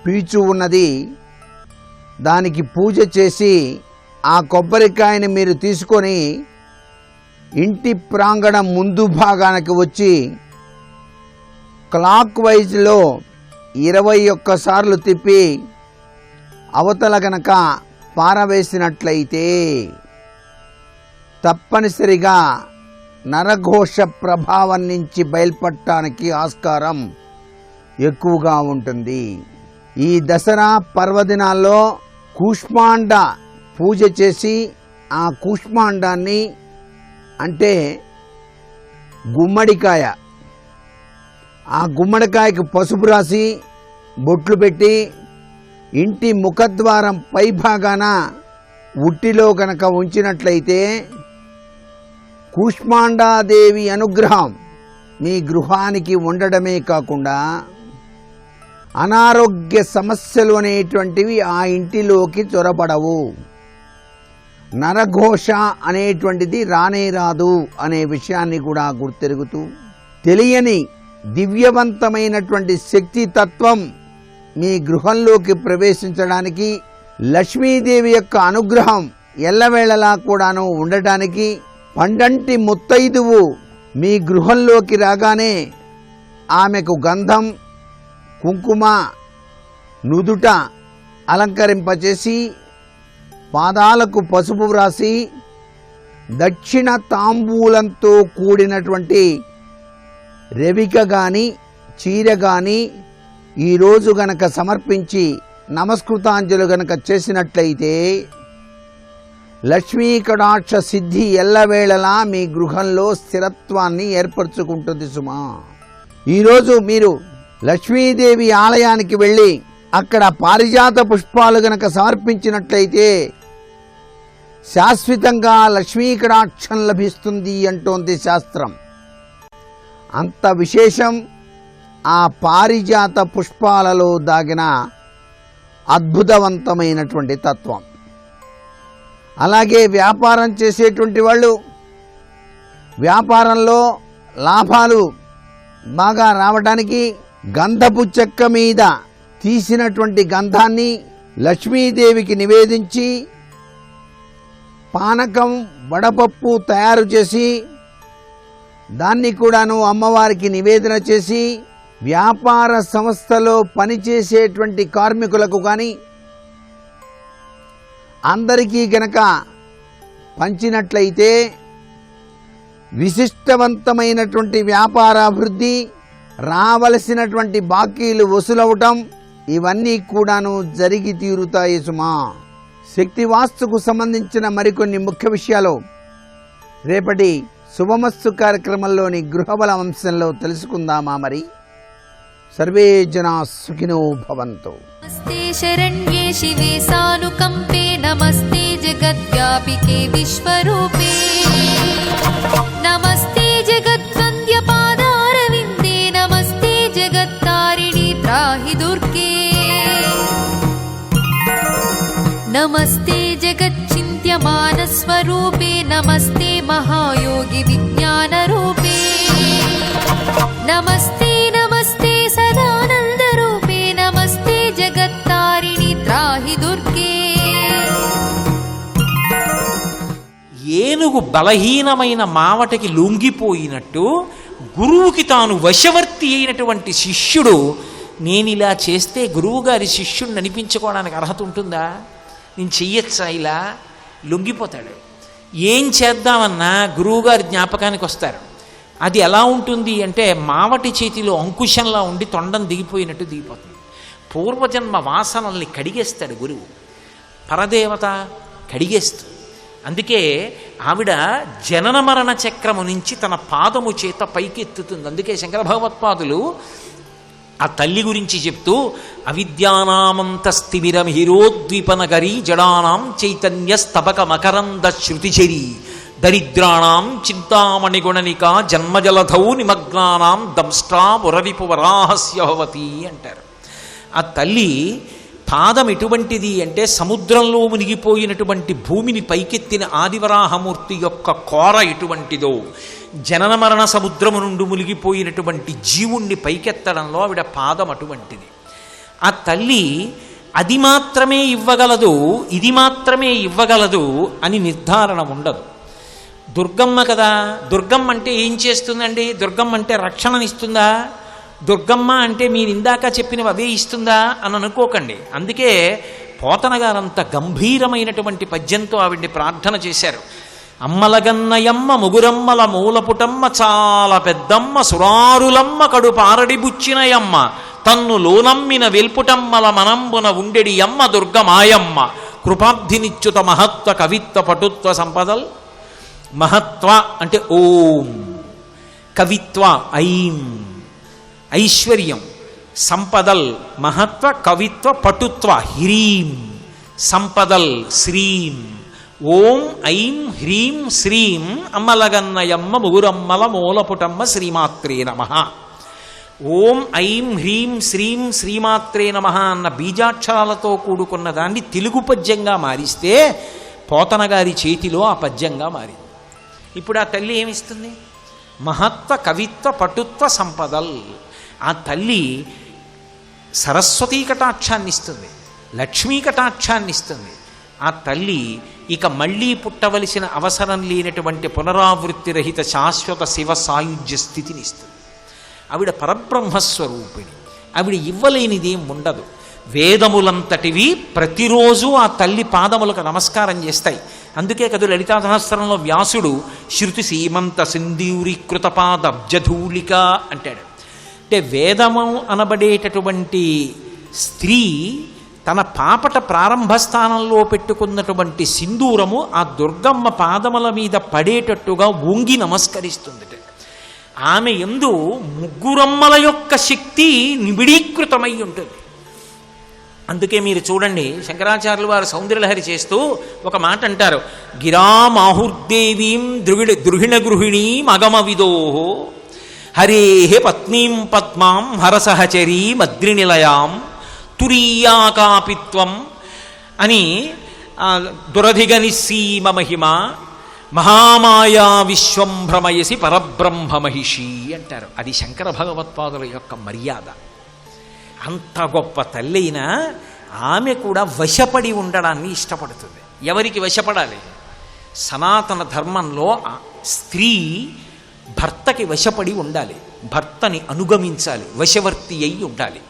పీచు ఉన్నది దానికి పూజ చేసి ఆ కొబ్బరికాయని మీరు తీసుకొని ఇంటి ప్రాంగణం ముందు భాగానికి వచ్చి క్లాక్ వైజ్లో 21 సార్లు తిప్పి అవతల గనక పారవేసినట్లయితే తప్పనిసరిగా నరఘోష ప్రభావం నుంచి బయల్పడటానికి ఆస్కారం ఎక్కువగా ఉంటుంది. ఈ దసరా పర్వదినాల్లో కూష్మాండ పూజ చేసి ఆ కూష్మాండాన్ని అంటే గుమ్మడికాయ ఆ గుమ్మడికాయకు పసుపు రాసి బొట్లు పెట్టి ఇంటి ముఖద్వారం పైభాగాన ఉట్టిలో కనుక ఉంచినట్లయితే కూష్మాండాదేవి అనుగ్రహం మీ గృహానికి ఉండడమే కాకుండా అనారోగ్య సమస్యలు అనేటువంటివి ఆ ఇంటిలోకి చొరబడవు. నరఘోష అనేటువంటిది రానే రాదు అనే విషయాన్ని కూడా గుర్తెరుగుతూ తెలియని దివ్యవంతమైనటువంటి శక్తి తత్వం మీ గృహంలోకి ప్రవేశించడానికి లక్ష్మీదేవి యొక్క అనుగ్రహం ఎల్లవేళలా కూడాను ఉండటానికి పండంటి ముత్తైదువు మీ గృహంలోకి రాగానే ఆమెకు గంధం కుంకుమ నుదుట అలంకరింపచేసి పాదాలకు పసుపు వ్రాసి దక్షిణ తాంబూలంతో కూడినటువంటి రెవిక గాని చీర గాని ఈరోజు గనక సమర్పించి నమస్కృతాంజలు గనక చేసినట్లయితే లక్ష్మీ కటాక్ష సిద్ధి ఎల్లవేళలా మీ గృహంలో స్థిరత్వాన్ని ఏర్పరచుకుంటుంది సుమా. ఈరోజు మీరు లక్ష్మీదేవి ఆలయానికి వెళ్ళి అక్కడ పారిజాత పుష్పాలు గనక సమర్పించినట్లయితే శాశ్వతంగా లక్ష్మీ కటాక్షం లభిస్తుంది అంటోంది శాస్త్రం. అంత విశేషం ఆ పారిజాత పుష్పాలలో దాగిన అద్భుతవంతమైనటువంటి తత్వం. అలాగే వ్యాపారం చేసేటువంటి వాళ్ళు వ్యాపారంలో లాభాలు బాగా రావడానికి గంధపు చెక్క మీద తీసినటువంటి గంధాన్ని లక్ష్మీదేవికి నివేదించి పానకం వడపప్పు తయారు చేసి దాన్ని కూడాను అమ్మవారికి నివేదన చేసి వ్యాపార సంస్థలో పనిచేసేటువంటి కార్మికులకు కానీ అందరికీ గనక పంచినట్లయితే విశిష్టవంతమైనటువంటి వ్యాపారాభివృద్ధి, రావలసినటువంటి బాకీలు వసూలవటం ఇవన్నీ కూడాను జరిగి తీరుతాయి సుమా. శక్తి వాస్తుకు సంబంధించిన మరికొన్ని ముఖ్య విషయాలు రేపటి శుభమస్తు కార్యక్రమంలోని గృహబల అంశంలో తెలుసుకుందామా? మరి సర్వే జనా సుఖినో భవంతు. నమస్తే శరణ్యే శివే సానుకంపే నమస్తే జగద్వ్యాపికే విశ్వరూపే నమస్తే జగద్వంద్య పాదారవిందే నమస్తే జగత్తారిణి త్రాహి దుర్గే నమస్తే జగచ్చింత్యమాన స్వరూపే నమస్తే మహాయోగి విజ్ఞాన రూపే నమస్తే నమస్తే సదానంద రూపే నమస్తే జగత్తారిణి త్రాహి దుర్గే. ఏనుగు బలహీనమైన మావటకి లొంగిపోయినట్టు గురువుకి తాను వశవర్తి అయినటువంటి శిష్యుడు నేనిలా చేస్తే గురువుగారి శిష్యుడిని అనిపించుకోవడానికి అర్హత ఉంటుందా? నేను చెయ్యొచ్చా? ఇలా లొంగిపోతాడు. ఏం చేద్దామన్నా గురువుగారి జ్ఞాపకానికి వస్తారు. అది ఎలా ఉంటుంది అంటే మావటి చేతిలో అంకుశంలా ఉండి తొండం దిగిపోయినట్టు దిగిపోతుంది. పూర్వజన్మ వాసనల్ని కడిగేస్తాడు గురువు. పరదేవత కడిగేస్తుంది. అందుకే ఆవిడ జనన మరణ చక్రము నుంచి తన పాదము చేత పైకి ఎత్తుతుంది. అందుకే శంకర భగవత్పాదులు ఆ తల్లి గురించి చెప్తూ అవిద్యానామంతస్థిమిరమిహిరోద్వీపనగరీ జడానాం చైతన్య స్తబక మకరంద శృతిచరీ దరిద్రాణం చింతామణిగుణనిక జన్మజలధౌ నిమగ్నానాం దంష్ట్రా మురరిపు వరాహస్య భవతి అంటారు. ఆ తల్లి పాదం ఎటువంటిది అంటే సముద్రంలో మునిగిపోయినటువంటి భూమిని పైకెత్తిన ఆదివరాహమూర్తి యొక్క కోర ఎటువంటిదో, జనన మరణ సముద్రము నుండి మునిగిపోయినటువంటి జీవుణ్ణి పైకెత్తడంలో ఆవిడ పాదం అటువంటిది. ఆ తల్లి అది మాత్రమే ఇవ్వగలదు, ఇది మాత్రమే ఇవ్వగలదు అని నిర్ధారణ ఉండదు. దుర్గమ్మ కదా, దుర్గమ్మ అంటే ఏం చేస్తుందండి? దుర్గమ్మ అంటే రక్షణనిస్తుందా? దుర్గమ్మ అంటే మీరు ఇందాక చెప్పినవి అవే ఇస్తుందా అని అనుకోకండి. అందుకే పోతన గారంత గంభీరమైనటువంటి పద్యంతో ఆవిడ్ని ప్రార్థన చేశారు. అమ్మలగన్నయమ్మ ముగురమ్మల మూలపుటమ్మ చాలా పెద్దమ్మ సురారులమ్మ కడు పారడిబుచ్చినయమ్మ తన్ను లోనమ్మిన వెల్పుటమ్మల మనంబున ఉండెడి అమ్మ దుర్గమాయమ్మ కృపాబ్ధినిచ్యుత మహత్వ కవిత్వ పటుత్వ సంపదల్. మహత్వ అంటే ఓం, కవిత్వ ఐం ఐశ్వర్యం, సంపదల్ మహత్వ, కవిత్వ పటుత్వ హ్రీం, సంపదల్ శ్రీం. ఓం ఐం హ్రీం శ్రీం అమ్మలగన్నయమ్మ ముగురమ్మల మూలపుటమ్మ శ్రీమాత్రే నమః. ఓం ఐం హ్రీం శ్రీం శ్రీమాత్రే నమః అన్న బీజాక్షరాలతో కూడుకున్న దాన్ని తెలుగు పద్యంగా మారిస్తే పోతన గారి చేతిలో ఆ పద్యంగా మారింది. ఇప్పుడు ఆ తల్లి ఏమిస్తుంది? మహత్వ, కవిత్వ, పటుత్వ, సంపదల్. ఆ తల్లి సరస్వతీ కటాక్షాన్ని ఇస్తుంది, లక్ష్మీ కటాక్షాన్ని ఇస్తుంది. ఆ తల్లి ఇక మళ్ళీ పుట్టవలసిన అవసరం లేనటువంటి పునరావృత్తి రహిత శాశ్వత శివ సాయుధ్య స్థితిని ఇస్తుంది. ఆవిడ పరబ్రహ్మస్వరూపిణి. ఆవిడ ఇవ్వలేనిదేం ఉండదు. వేదములంతటివి ప్రతిరోజు ఆ తల్లి పాదములకు నమస్కారం చేస్తాయి. అందుకే కదు లలితా సహస్రంలో వ్యాసుడు శృతి సీమంత సింధూరీకృత పాదబ్జధూళిక అంటాడు. అంటే వేదము అనబడేటటువంటి స్త్రీ తన పాపట ప్రారంభ స్థానంలో పెట్టుకున్నటువంటి సింధూరము ఆ దుర్గమ్మ పాదముల మీద పడేటట్టుగా వంగి నమస్కరిస్తుంది. ఆమె యందు ముగ్గురమ్మల యొక్క శక్తి నిబిడీకృతమై ఉంటుంది. అందుకే మీరు చూడండి, శంకరాచార్యులు వారు సౌందర్యలహరి చేస్తూ ఒక మాట అంటారు. గిరామాహుర్దేవీం ద్రుహిణ గృహిణీం అగమవిదోహో హరేహే పత్నీం పద్మాం హరసహచరీ మద్రినిలయాం తురీయాకాపిత్వం అని దురధిగనిసీమ మహిమ మహామాయా విశ్వం భ్రమయసి పరబ్రహ్మ మహిషి అంటారు. అది శంకర భగవత్పాదుల యొక్క మర్యాద. అంత గొప్ప తల్లైనా ఆమె కూడా వశపడి ఉండడాన్ని ఇష్టపడుతుంది. ఎవరికి వశపడాలి? సనాతన ధర్మంలో స్త్రీ భర్తకి వశపడి ఉండాలి, భర్తని అనుగమించాలి, వశవర్తి అయి ఉండాలి.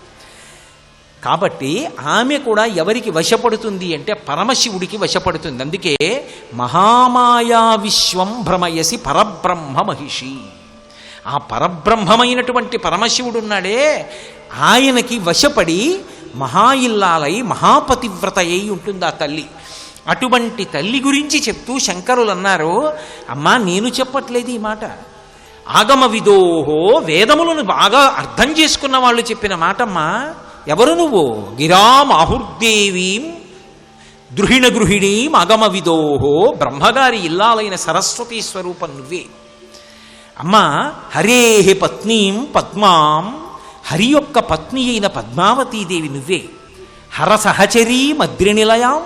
కాబట్టి ఆమె కూడా ఎవరికి వశపడుతుంది అంటే పరమశివుడికి వశపడుతుంది. అందుకే మహామాయా విశ్వం భ్రమయసి పరబ్రహ్మ మహిషి. ఆ పరబ్రహ్మమైనటువంటి పరమశివుడు ఉన్నాడే, ఆయనకి వశపడి మహాయిల్లాలై మహాపతివ్రత అయి ఉంటుంది ఆ తల్లి. అటువంటి తల్లి గురించి చెప్తూ శంకరులు అన్నారు, అమ్మా నేను చెప్పట్లేదు ఈ మాట, ఆగమ విదోహో వేదములను బాగా అర్థం చేసుకున్న వాళ్ళు చెప్పిన మాటమ్మా. ఎవరు నువ్వు? గిరాం ఆహుర్దేవీం ద్రుహిణ గృహిణీం ఆగమ విదోహో, బ్రహ్మగారి ఇల్లాలైన సరస్వతీ స్వరూపం నువ్వే. అమ్మా హరేహి పత్నీం పద్మాం, హరి యొక్క పత్ని అయిన పద్మావతీదేవి నువ్వే. హర సహచరీ మద్రినిలయాం,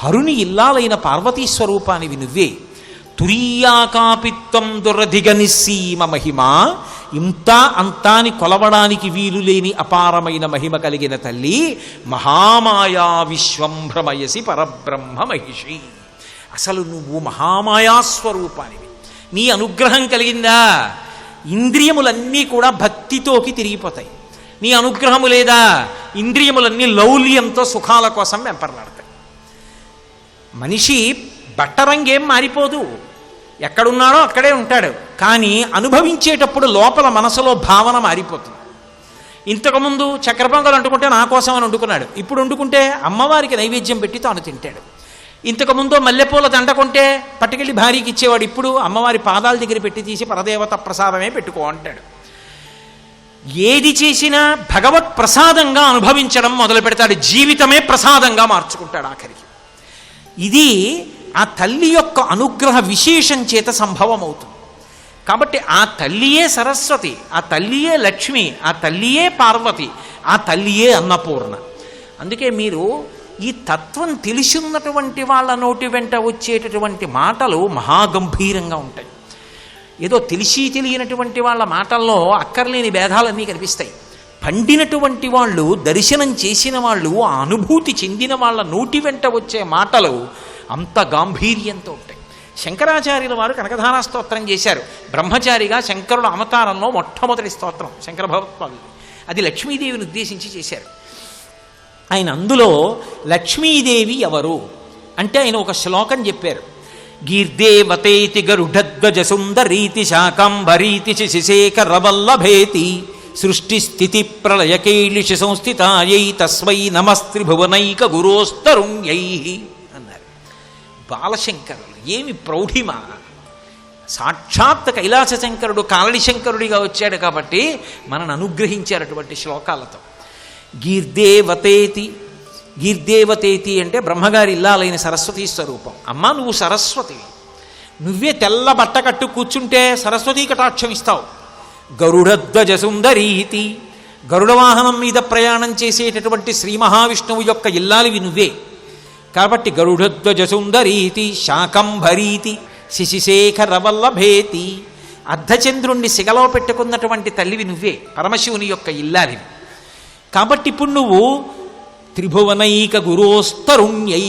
హరుని ఇల్లాలైన పార్వతీస్వరూపానివి నువ్వే. తురీయాకాపిత్వం దురధిగనిసీమ మహిమ, ఇంత అంతాని కొలవడానికి వీలు లేని అపారమైన మహిమ కలిగిన తల్లి మహామాయా విశ్వం భ్రమయసి పరబ్రహ్మ మహిషి. అసలు నువ్వు మహామాయాస్వరూపానివి. నీ అనుగ్రహం కలిగిందా ఇంద్రియములన్నీ కూడా భక్తితోకి తిరిగిపోతాయి. నీ అనుగ్రహము లేదా ఇంద్రియములన్నీ లౌల్యంతో సుఖాల కోసం వెంపర్లాడతాయి. మనిషి బట్టరంగేం మారిపోదు, ఎక్కడున్నాడో అక్కడే ఉంటాడు. కానీ అనుభవించేటప్పుడు లోపల మనసులో భావన మారిపోతుంది. ఇంతకుముందు చక్కెర పొంగలు వండుకుంటే నా కోసం అని వండుకున్నాడు, ఇప్పుడు వండుకుంటే అమ్మవారికి నైవేద్యం పెట్టి తాను తింటాడు. ఇంతకుముందు మల్లెపూల దండ కొంటే పట్టుకెళ్ళి భార్యకి ఇచ్చేవాడు, ఇప్పుడు అమ్మవారి పాదాల దగ్గర పెట్టి తీసి పరదేవత ప్రసాదమే పెట్టుకో అంటాడు. ఏది చేసినా భగవత్ ప్రసాదంగా అనుభవించడం మొదలు పెడతాడు, జీవితమే ప్రసాదంగా మార్చుకుంటాడు ఆఖరికి. ఇది ఆ తల్లి యొక్క అనుగ్రహ విశేషం చేత సంభవం అవుతుంది. కాబట్టి ఆ తల్లియే సరస్వతి, ఆ తల్లియే లక్ష్మి, ఆ తల్లియే పార్వతి, ఆ తల్లియే అన్నపూర్ణ. అందుకే మీరు ఈ తత్వం తెలిసిన్నటువంటి వాళ్ళ నోటి వెంట వచ్చేటటువంటి మాటలు మహాగంభీరంగా ఉంటాయి. ఏదో తెలిసి తెలియనటువంటి వాళ్ళ మాటల్లో అక్కర్లేని భేదాలన్నీ కనిపిస్తాయి. పండినటువంటి వాళ్ళు, దర్శనం చేసిన వాళ్ళు, ఆ అనుభూతి చెందిన వాళ్ళ నోటి వెంట వచ్చే మాటలు అంత గాంభీర్యంతో ఉంటాయి. శంకరాచార్యుల వారు కనకధారా స్తోత్రం చేశారు. బ్రహ్మచారిగా శంకరుల అవతారంలో మొట్టమొదటి స్తోత్రం శంకర భగవత్పాదులు. అది లక్ష్మీదేవిని ఉద్దేశించి చేశారు. ఆయన అందులో లక్ష్మీదేవి ఎవరు అంటే ఆయన ఒక శ్లోకం చెప్పారు. గీర్దేవతేతి గరుడధ్వజ సుందరీతి శాకాంబరీతి శశిశేఖరవల్లభేతి సృష్టి స్థితి ప్రళయకైలిష సంస్థితాయై తస్వై నమస్త్రిభువనైక గురోస్తరుణ్యై అన్నారు బాలశంకరులు. ఏమి ప్రౌఢిమ! సాక్షాత్ కైలాస శంకరుడు కాలడి శంకరుడిగా వచ్చాడు కాబట్టి మనను అనుగ్రహించారు అటువంటి శ్లోకాలతో. గీర్దేవతేతి అంటే బ్రహ్మగారి ఇల్లాలైన సరస్వతీ స్వరూపం. అమ్మా నువ్వు సరస్వతి, నువ్వే తెల్ల బట్ట కట్టు కూర్చుంటే సరస్వతీ కటాక్షం ఇస్తావు. గరుడధ్వజ సుందరీతి, గరుడ వాహనం మీద ప్రయాణం చేసేటటువంటి శ్రీ మహావిష్ణువు యొక్క ఇల్లాలివి నువ్వే కాబట్టి గరుడధ్వజ సుందరీతి శాకంభరీతి శశిశేఖరవల్లభేతి, అర్ధచంద్రుణ్ణి సిగలో పెట్టుకున్నటువంటి తల్లివి నువ్వే, పరమశివుని యొక్క ఇల్లాలివి. కాబట్టి ఇప్పుడు నువ్వు త్రిభువనైక గురోస్తరుణ్యై,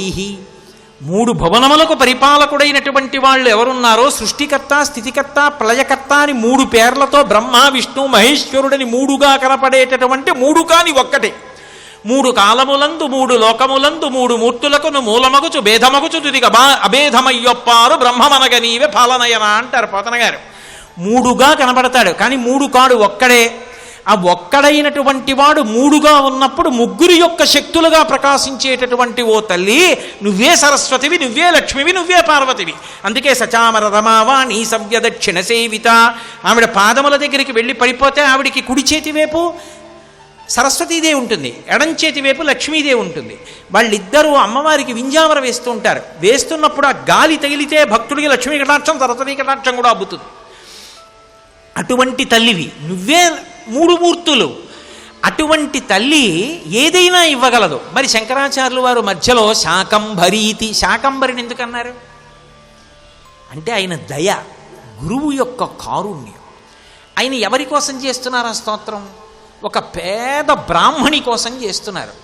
మూడు భువనములకు పరిపాలకుడైనటువంటి వాళ్ళు ఎవరున్నారో సృష్టికర్త, స్థితికర్త, ప్రళయకర్త అని మూడు పేర్లతో బ్రహ్మ విష్ణు మహేశ్వరుడని మూడుగా కనపడేటటువంటి మూడు కాని ఒక్కటే. మూడు కాలములందు మూడు లోకములందు మూడు మూర్తులకును మూలమగుచు భేదమగుచు తుదిగా అభేదమయ్యొప్పారు బ్రహ్మమనగ నీవే పాలనయన అంటారు పోతన గారు. మూడుగా కనపడతాడు కానీ మూడు కాడు ఒక్కడే. ఆ ఒక్కడైనటువంటి వాడు మూడుగా ఉన్నప్పుడు ముగ్గురి యొక్క శక్తులుగా ప్రకాశించేటటువంటి ఓ తల్లి నువ్వే సరస్వతివి, నువ్వే లక్ష్మివి, నువ్వే పార్వతివి. అందుకే సచామర రమావాణి సవ్య దక్షిణ సేవిత. ఆవిడ పాదముల దగ్గరికి వెళ్ళి పడిపోతే ఆవిడికి కుడి చేతి వైపు సరస్వతీదే ఉంటుంది, ఎడం చేతి వైపు లక్ష్మీదేవి ఉంటుంది. వాళ్ళిద్దరూ అమ్మవారికి వింజామర వేస్తూ ఉంటారు. వేస్తున్నప్పుడు ఆ గాలి తగిలితే భక్తుడికి లక్ష్మీ కటాక్షం, సరస్వతీ కటాక్షం కూడా అబ్బుతుంది. అటువంటి తల్లివి నువ్వే. మూడు మూర్తులు అటువంటి తల్లి ఏదైనా ఇవ్వగలదు. మరి శంకరాచార్యులు వారు మధ్యలో శాకంభరీతి, శాకంభరిని ఎందుకన్నారు అంటే ఆయన దయ, గురువు యొక్క కారుణ్యం. ఆయన ఎవరి కోసం చేస్తున్నారు ఆ స్తోత్రం? ఒక పేద బ్రాహ్మణి కోసం చేస్తున్నారు.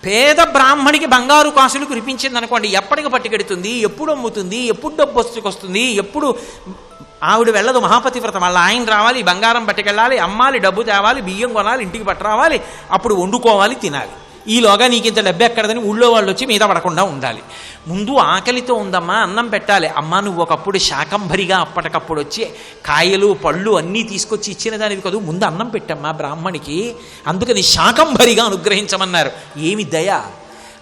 పేద బ్రాహ్మణికి బంగారు కాసులు కురిపించింది అనుకోండి, ఎప్పటికి పట్టుకెడుతుంది, ఎప్పుడు అమ్ముతుంది, ఎప్పుడు డబ్బు వస్తుంది, ఎప్పుడు ఆవిడ వెళ్ళదు మహాపతివ్రత. వాళ్ళ ఆయన రావాలి, బంగారం పట్టుకెళ్ళాలి, అమ్మాలి, డబ్బు తేవాలి, బియ్యం కొనాలి, ఇంటికి పట్టరావాలి, అప్పుడు వండుకోవాలి, తినాలి. ఈలోగా నీకు ఇంత డబ్బు ఎక్కడదని ఊళ్ళో వాళ్ళు వచ్చి మీద పడకుండా ఉండాలి. ముందు ఆకలితో ఉందమ్మా, అన్నం పెట్టాలి. అమ్మ నువ్వు ఒకప్పుడు శాకంభరిగా అప్పటికప్పుడు వచ్చి కాయలు పళ్ళు అన్నీ తీసుకొచ్చి ఇచ్చిన దానివి కదూ, ముందు అన్నం పెట్టమ్మా బ్రాహ్మణికి, అందుకని శాకంభరిగా అనుగ్రహించమన్నారు. ఏమి దయ!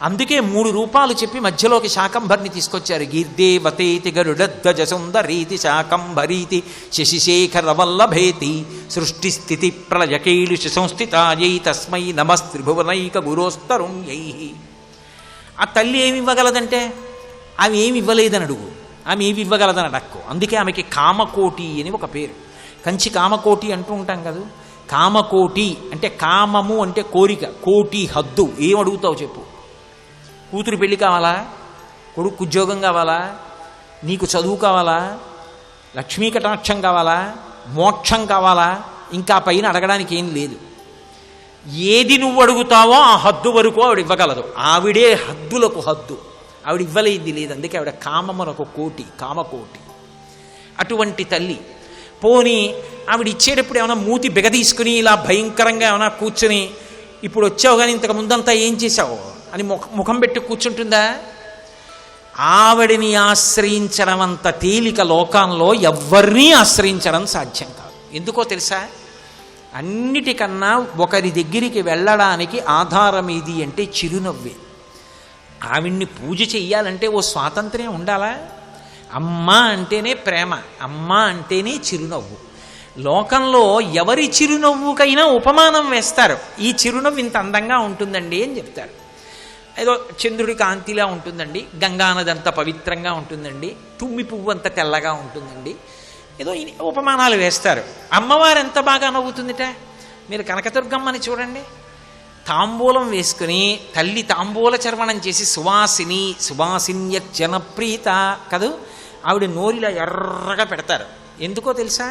అందుకే 3 రూపాలు చెప్పి మధ్యలోకి శాకంభరిని తీసుకొచ్చారు. గీర్దేవతేతి గరుడధ్వజ సుందరీతి శాకంభరీతి శశిశేఖర వల్లభేతి సృష్టి స్థితి ప్రళయకేళుష సంస్థితాయై తస్మై నమస్త్రిభువనైక గురోస్తరుణ్యై. ఆ తల్లి ఏమి ఇవ్వగలదంటే ఆమె ఏమి ఇవ్వలేదని అడుగు, ఆమె ఏమి ఇవ్వగలదని అడక్కు. అందుకే ఆమెకి కామకోటి అని ఒక పేరు. కంచి కామకోటి అంటూ ఉంటాం కదా. కామకోటి అంటే కామము అంటే కోరిక, కోటి హద్దు. ఏం అడుగుతావు చెప్పు? కూతురు పెళ్లి కావాలా? కొడుకు ఉద్యోగం కావాలా? నీకు చదువు కావాలా? లక్ష్మీ కటాక్షం కావాలా? మోక్షం కావాలా? ఇంకా పైన అడగడానికి ఏం లేదు. ఏది నువ్వు అడుగుతావో ఆ హద్దు వరకు ఆవిడ ఇవ్వగలదు. ఆవిడే హద్దులకు హద్దు. ఆవిడ ఇవ్వలేది లేదు. అందుకే ఆవిడ కామమునకు కోటి, కామకోటి. అటువంటి తల్లి. పోని ఆవిడ ఇచ్చేటప్పుడు ఏమైనా మూతి బిగదీసుకుని ఇలా భయంకరంగా ఏమైనా కూర్చుని ఇప్పుడు వచ్చావు కానీ ఇంతకు ముందంతా ఏం చేశావు అని ముఖం పెట్టి కూర్చుంటుందా? ఆవిడిని ఆశ్రయించడం అంత తేలిక లోకంలో ఎవ్వరినీ ఆశ్రయించడం సాధ్యం కాదు. ఎందుకో తెలుసా? అన్నిటికన్నా ఒకరి దగ్గరికి వెళ్ళడానికి ఆధారం ఏది అంటే చిరునవ్వే. ఆవిడ్ని పూజ చెయ్యాలంటే ఓ స్వాతంత్ర్యం ఉండాలా? అమ్మ అంటేనే ప్రేమ, అమ్మ అంటేనే చిరునవ్వు. లోకంలో ఎవరి చిరునవ్వుకైనా ఉపమానం వేస్తారు. ఈ చిరునవ్వు ఇంత అందంగా ఉంటుందండి అని చెప్తారు. ఏదో చంద్రుడి కాంతిలా ఉంటుందండి, గంగానది అంత పవిత్రంగా ఉంటుందండి, తుమ్మి పువ్వు అంత తెల్లగా ఉంటుందండి, ఏదో ఉపమానాలు వేస్తారు. అమ్మవారు ఎంత బాగా నవ్వుతుందిట. మీరు కనకదుర్గమ్మని చూడండి. తాంబూలం వేసుకుని తల్లి తాంబూల చర్వణం చేసి సువాసిని, సువాసిన్య జనప్రీత కదూ, ఆవిడ నోరిలా ఎర్రగా పెడతారు. ఎందుకో తెలుసా?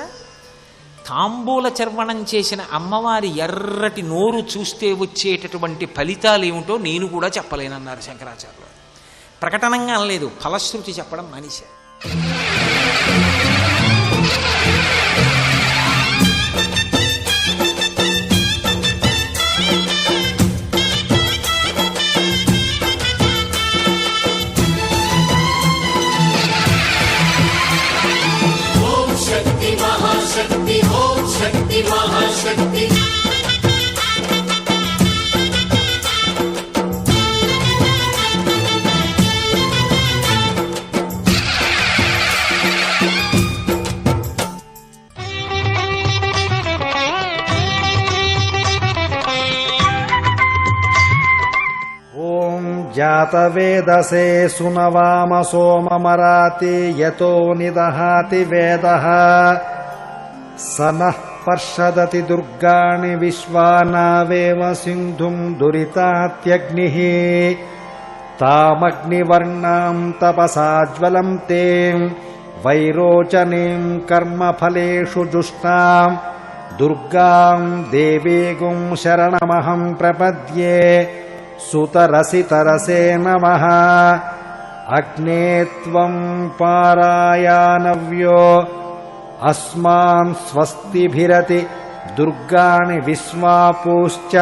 తాంబూల చర్వణం చేసిన అమ్మవారి ఎర్రటి నోరు చూస్తే వచ్చేటటువంటి ఫలితాలు ఏమిటో నేను కూడా చెప్పలేనన్నారు శంకరాచార్యులు. ప్రకటనంగా అనలేదు, ఫలశ్రుతి చెప్పడం మానేశారు. మహాశక్తి ఓం జాతవేదసే సునవామ సోమమరాతి యతో నిదహాతి వేదః సనః పర్షదతి దుర్గాణి విశ్వానావేవ సింధుం దురితాత్యగ్నిః తామగ్నివర్ణాం తపసాజ్వలం తే వైరోచనీం కర్మఫలేషు జుష్టాం దుర్గాం దేవీగుం శరణమహం ప్రపద్యే సుతరసితరసే నమః అగ్నే త్వం పారాయానవ్యో అస్మాన్ స్వస్తిభిరతి దుర్గాణి విశ్వాపూశ్చ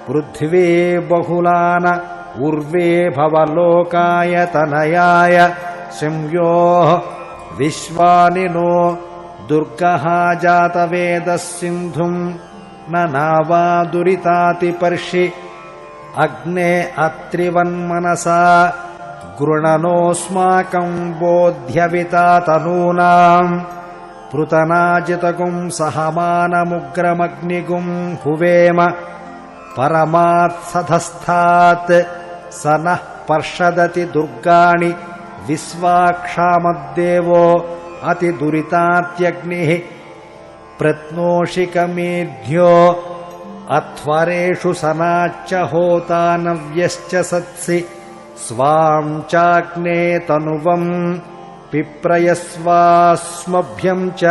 పృథ్వీ బహుళాన ఉర్వే భవలోకాయ తనయాయ సంయోః విశ్వాని నో దుర్గః జాతవేదః సింధుం ననావా దురితాతి పర్షి అగ్నే అత్రివన్మనసా గృణనోస్మాకం బోధ్యవితాతనూనాం పృతనాజితగుం సహమానముగ్రమగ్నిగుం హువేమ పరమాత్సధస్థాత్ సనః పర్షదతి దుర్గాణి విశ్వాక్షామద్దేవో అతి దురితాత్యగ్నిః ప్రత్నోషికమేధ్యో अध्वरेषु सनाच्च होतानव्यश्च सत्सि स्वां चाग्ने तनुवम् पिप्रयस्वास्मभ्यं च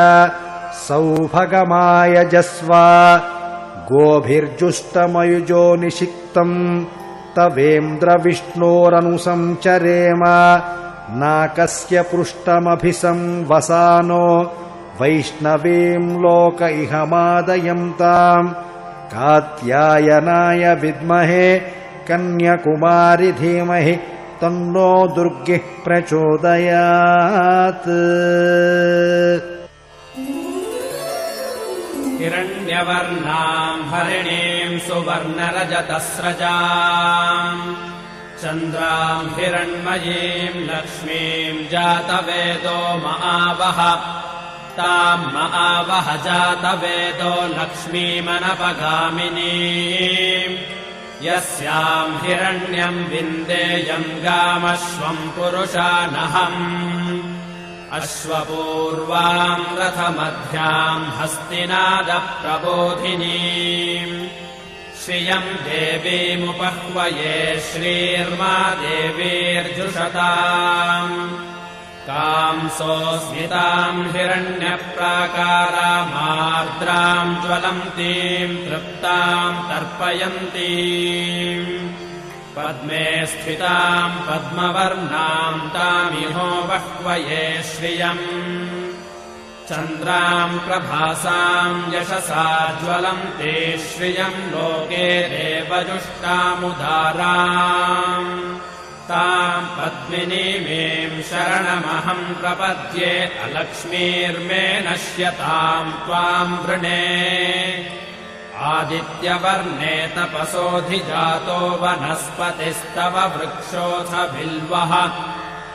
सौभगमायजस्व गोभिर्जुष्टमयुजो निषिक्तम् तवेन्द्रविष्णोरनुसंचरेम नाकस्य पृष्ठमभिसंवसानो वैष्णवीं लोक इहमादयन्ताम् कात्यायनाय विद्महे कन्याकुमारि धीमहि तन्नो दुर्गिः प्रचोदयात्। हिरण्यवर्णाम् हरिणीम् सुवर्णरजतस्रजाम् चन्द्राम् हिरण्मयीम् लक्ष्मीम् जातवेदो महावह ताम् महावह जातवेदो लक्ष्मीमनपगामिनीम् यस्याम् हिरण्यम् विन्देयम् गामश्वम् पुरुषानहम् अश्वपूर्वाम् रथमध्याम् हस्तिनादप्रबोधिनीम् श्रियम् देवीमुपह्वये श्रीर्मा देवीर्जुषताम् कांसोऽस्मिताम् हिरण्यप्राकारामार्द्राम् ज्वलन्तीम् तृप्ताम् तर्पयन्तीम् पद्मे स्थिताम् पद्मवर्णाम् तामिहो बह्वये श्रियम् चन्द्राम् प्रभासाम् यशसा ज्वलन्ते श्रियम् लोके देवजुष्टामुदाराम् ताम् पद्मिनीमेम् शरणमहम् प्रपद्ये अलक्ष्मीर्मे नश्यताम् त्वाम् वृणे आदित्यवर्णे तपसोऽधिजातो वनस्पतिस्तव वृक्षोऽथ बिल्वः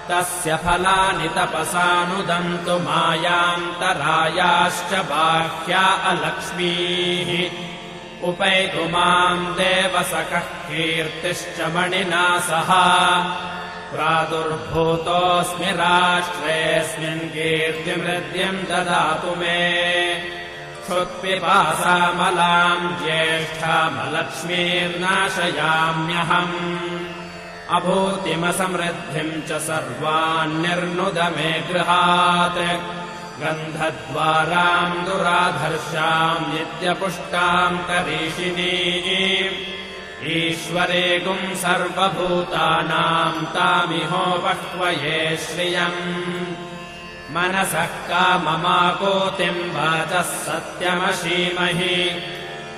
तस्य फलानि तपसानुदन्तु मायान्तरायाश्च बाह्या अलक्ष्मीः उपैतु माम् देवसखः कीर्तिश्च मणिना सह प्रादुर्भूतोऽस्मि राष्ट्रेऽस्मिन् कीर्तिमृद्यम् ददातु मे क्षुत्पिपासामलाम् ज्येष्ठामलक्ष्मीर्नाशयाम्यहम् अभूतिमसमृद्धिम् च सर्वान्निर्नुद मे गृहात् गन्धद्वाराम् दुराधर्षाम् नित्यपुष्टाम् करीषिणीम् ईश्वरेगुम् सर्वभूतानाम् तामिहो बह्वये श्रियम् मनसः काममाकोतिम् वाचः सत्यमशीमहि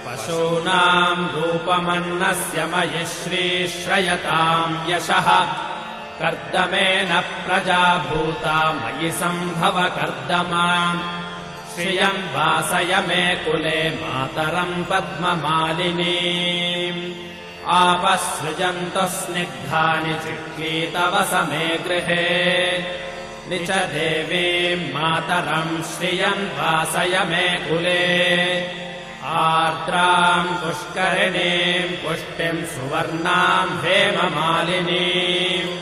पशूनाम् रूपमन्नस्य मयि श्रीश्रयताम् यशः कर्दमेन प्रजा भूता मयि सम्भव कर्दमा श्रियम् वासय मे कुले मातरम् पद्ममालिनीम् आपसृजन्तु स्निग्धानि चिक्कीतवस मे गृहे निच देवीम् मातरम् श्रियम् वासय मे कुले आर्द्राम् पुष्करिणीम् पुष्टिम् सुवर्णाम् हेममालिनीम्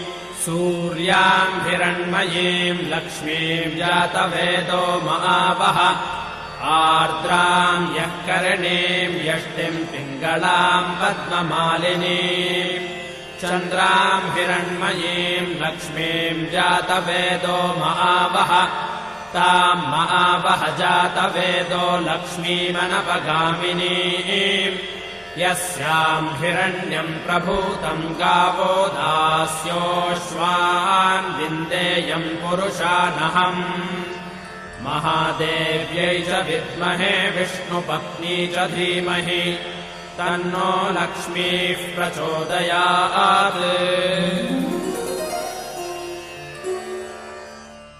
सूर्याम् हिरण्मयीम् लक्ष्मीम् जातवेदो महावह आर्द्राम् यः करिणीम् यष्टिम् पिङ्गलाम् पद्ममालिनीम् चन्द्राम् हिरण्मयीम् लक्ष्मीम् जातवेदो महावह ताम् महावह जातवेदो लक्ष्मीमनपगामिनीम् यस्याम् हिरण्यम् प्रभूतम् गावो दास्योऽश्वान् विन्देयम् पुरुषानहम् महादेव्यै च विद्महे विष्णुपत्नी च धीमहि तन्नो लक्ष्मीः प्रचोदयात्।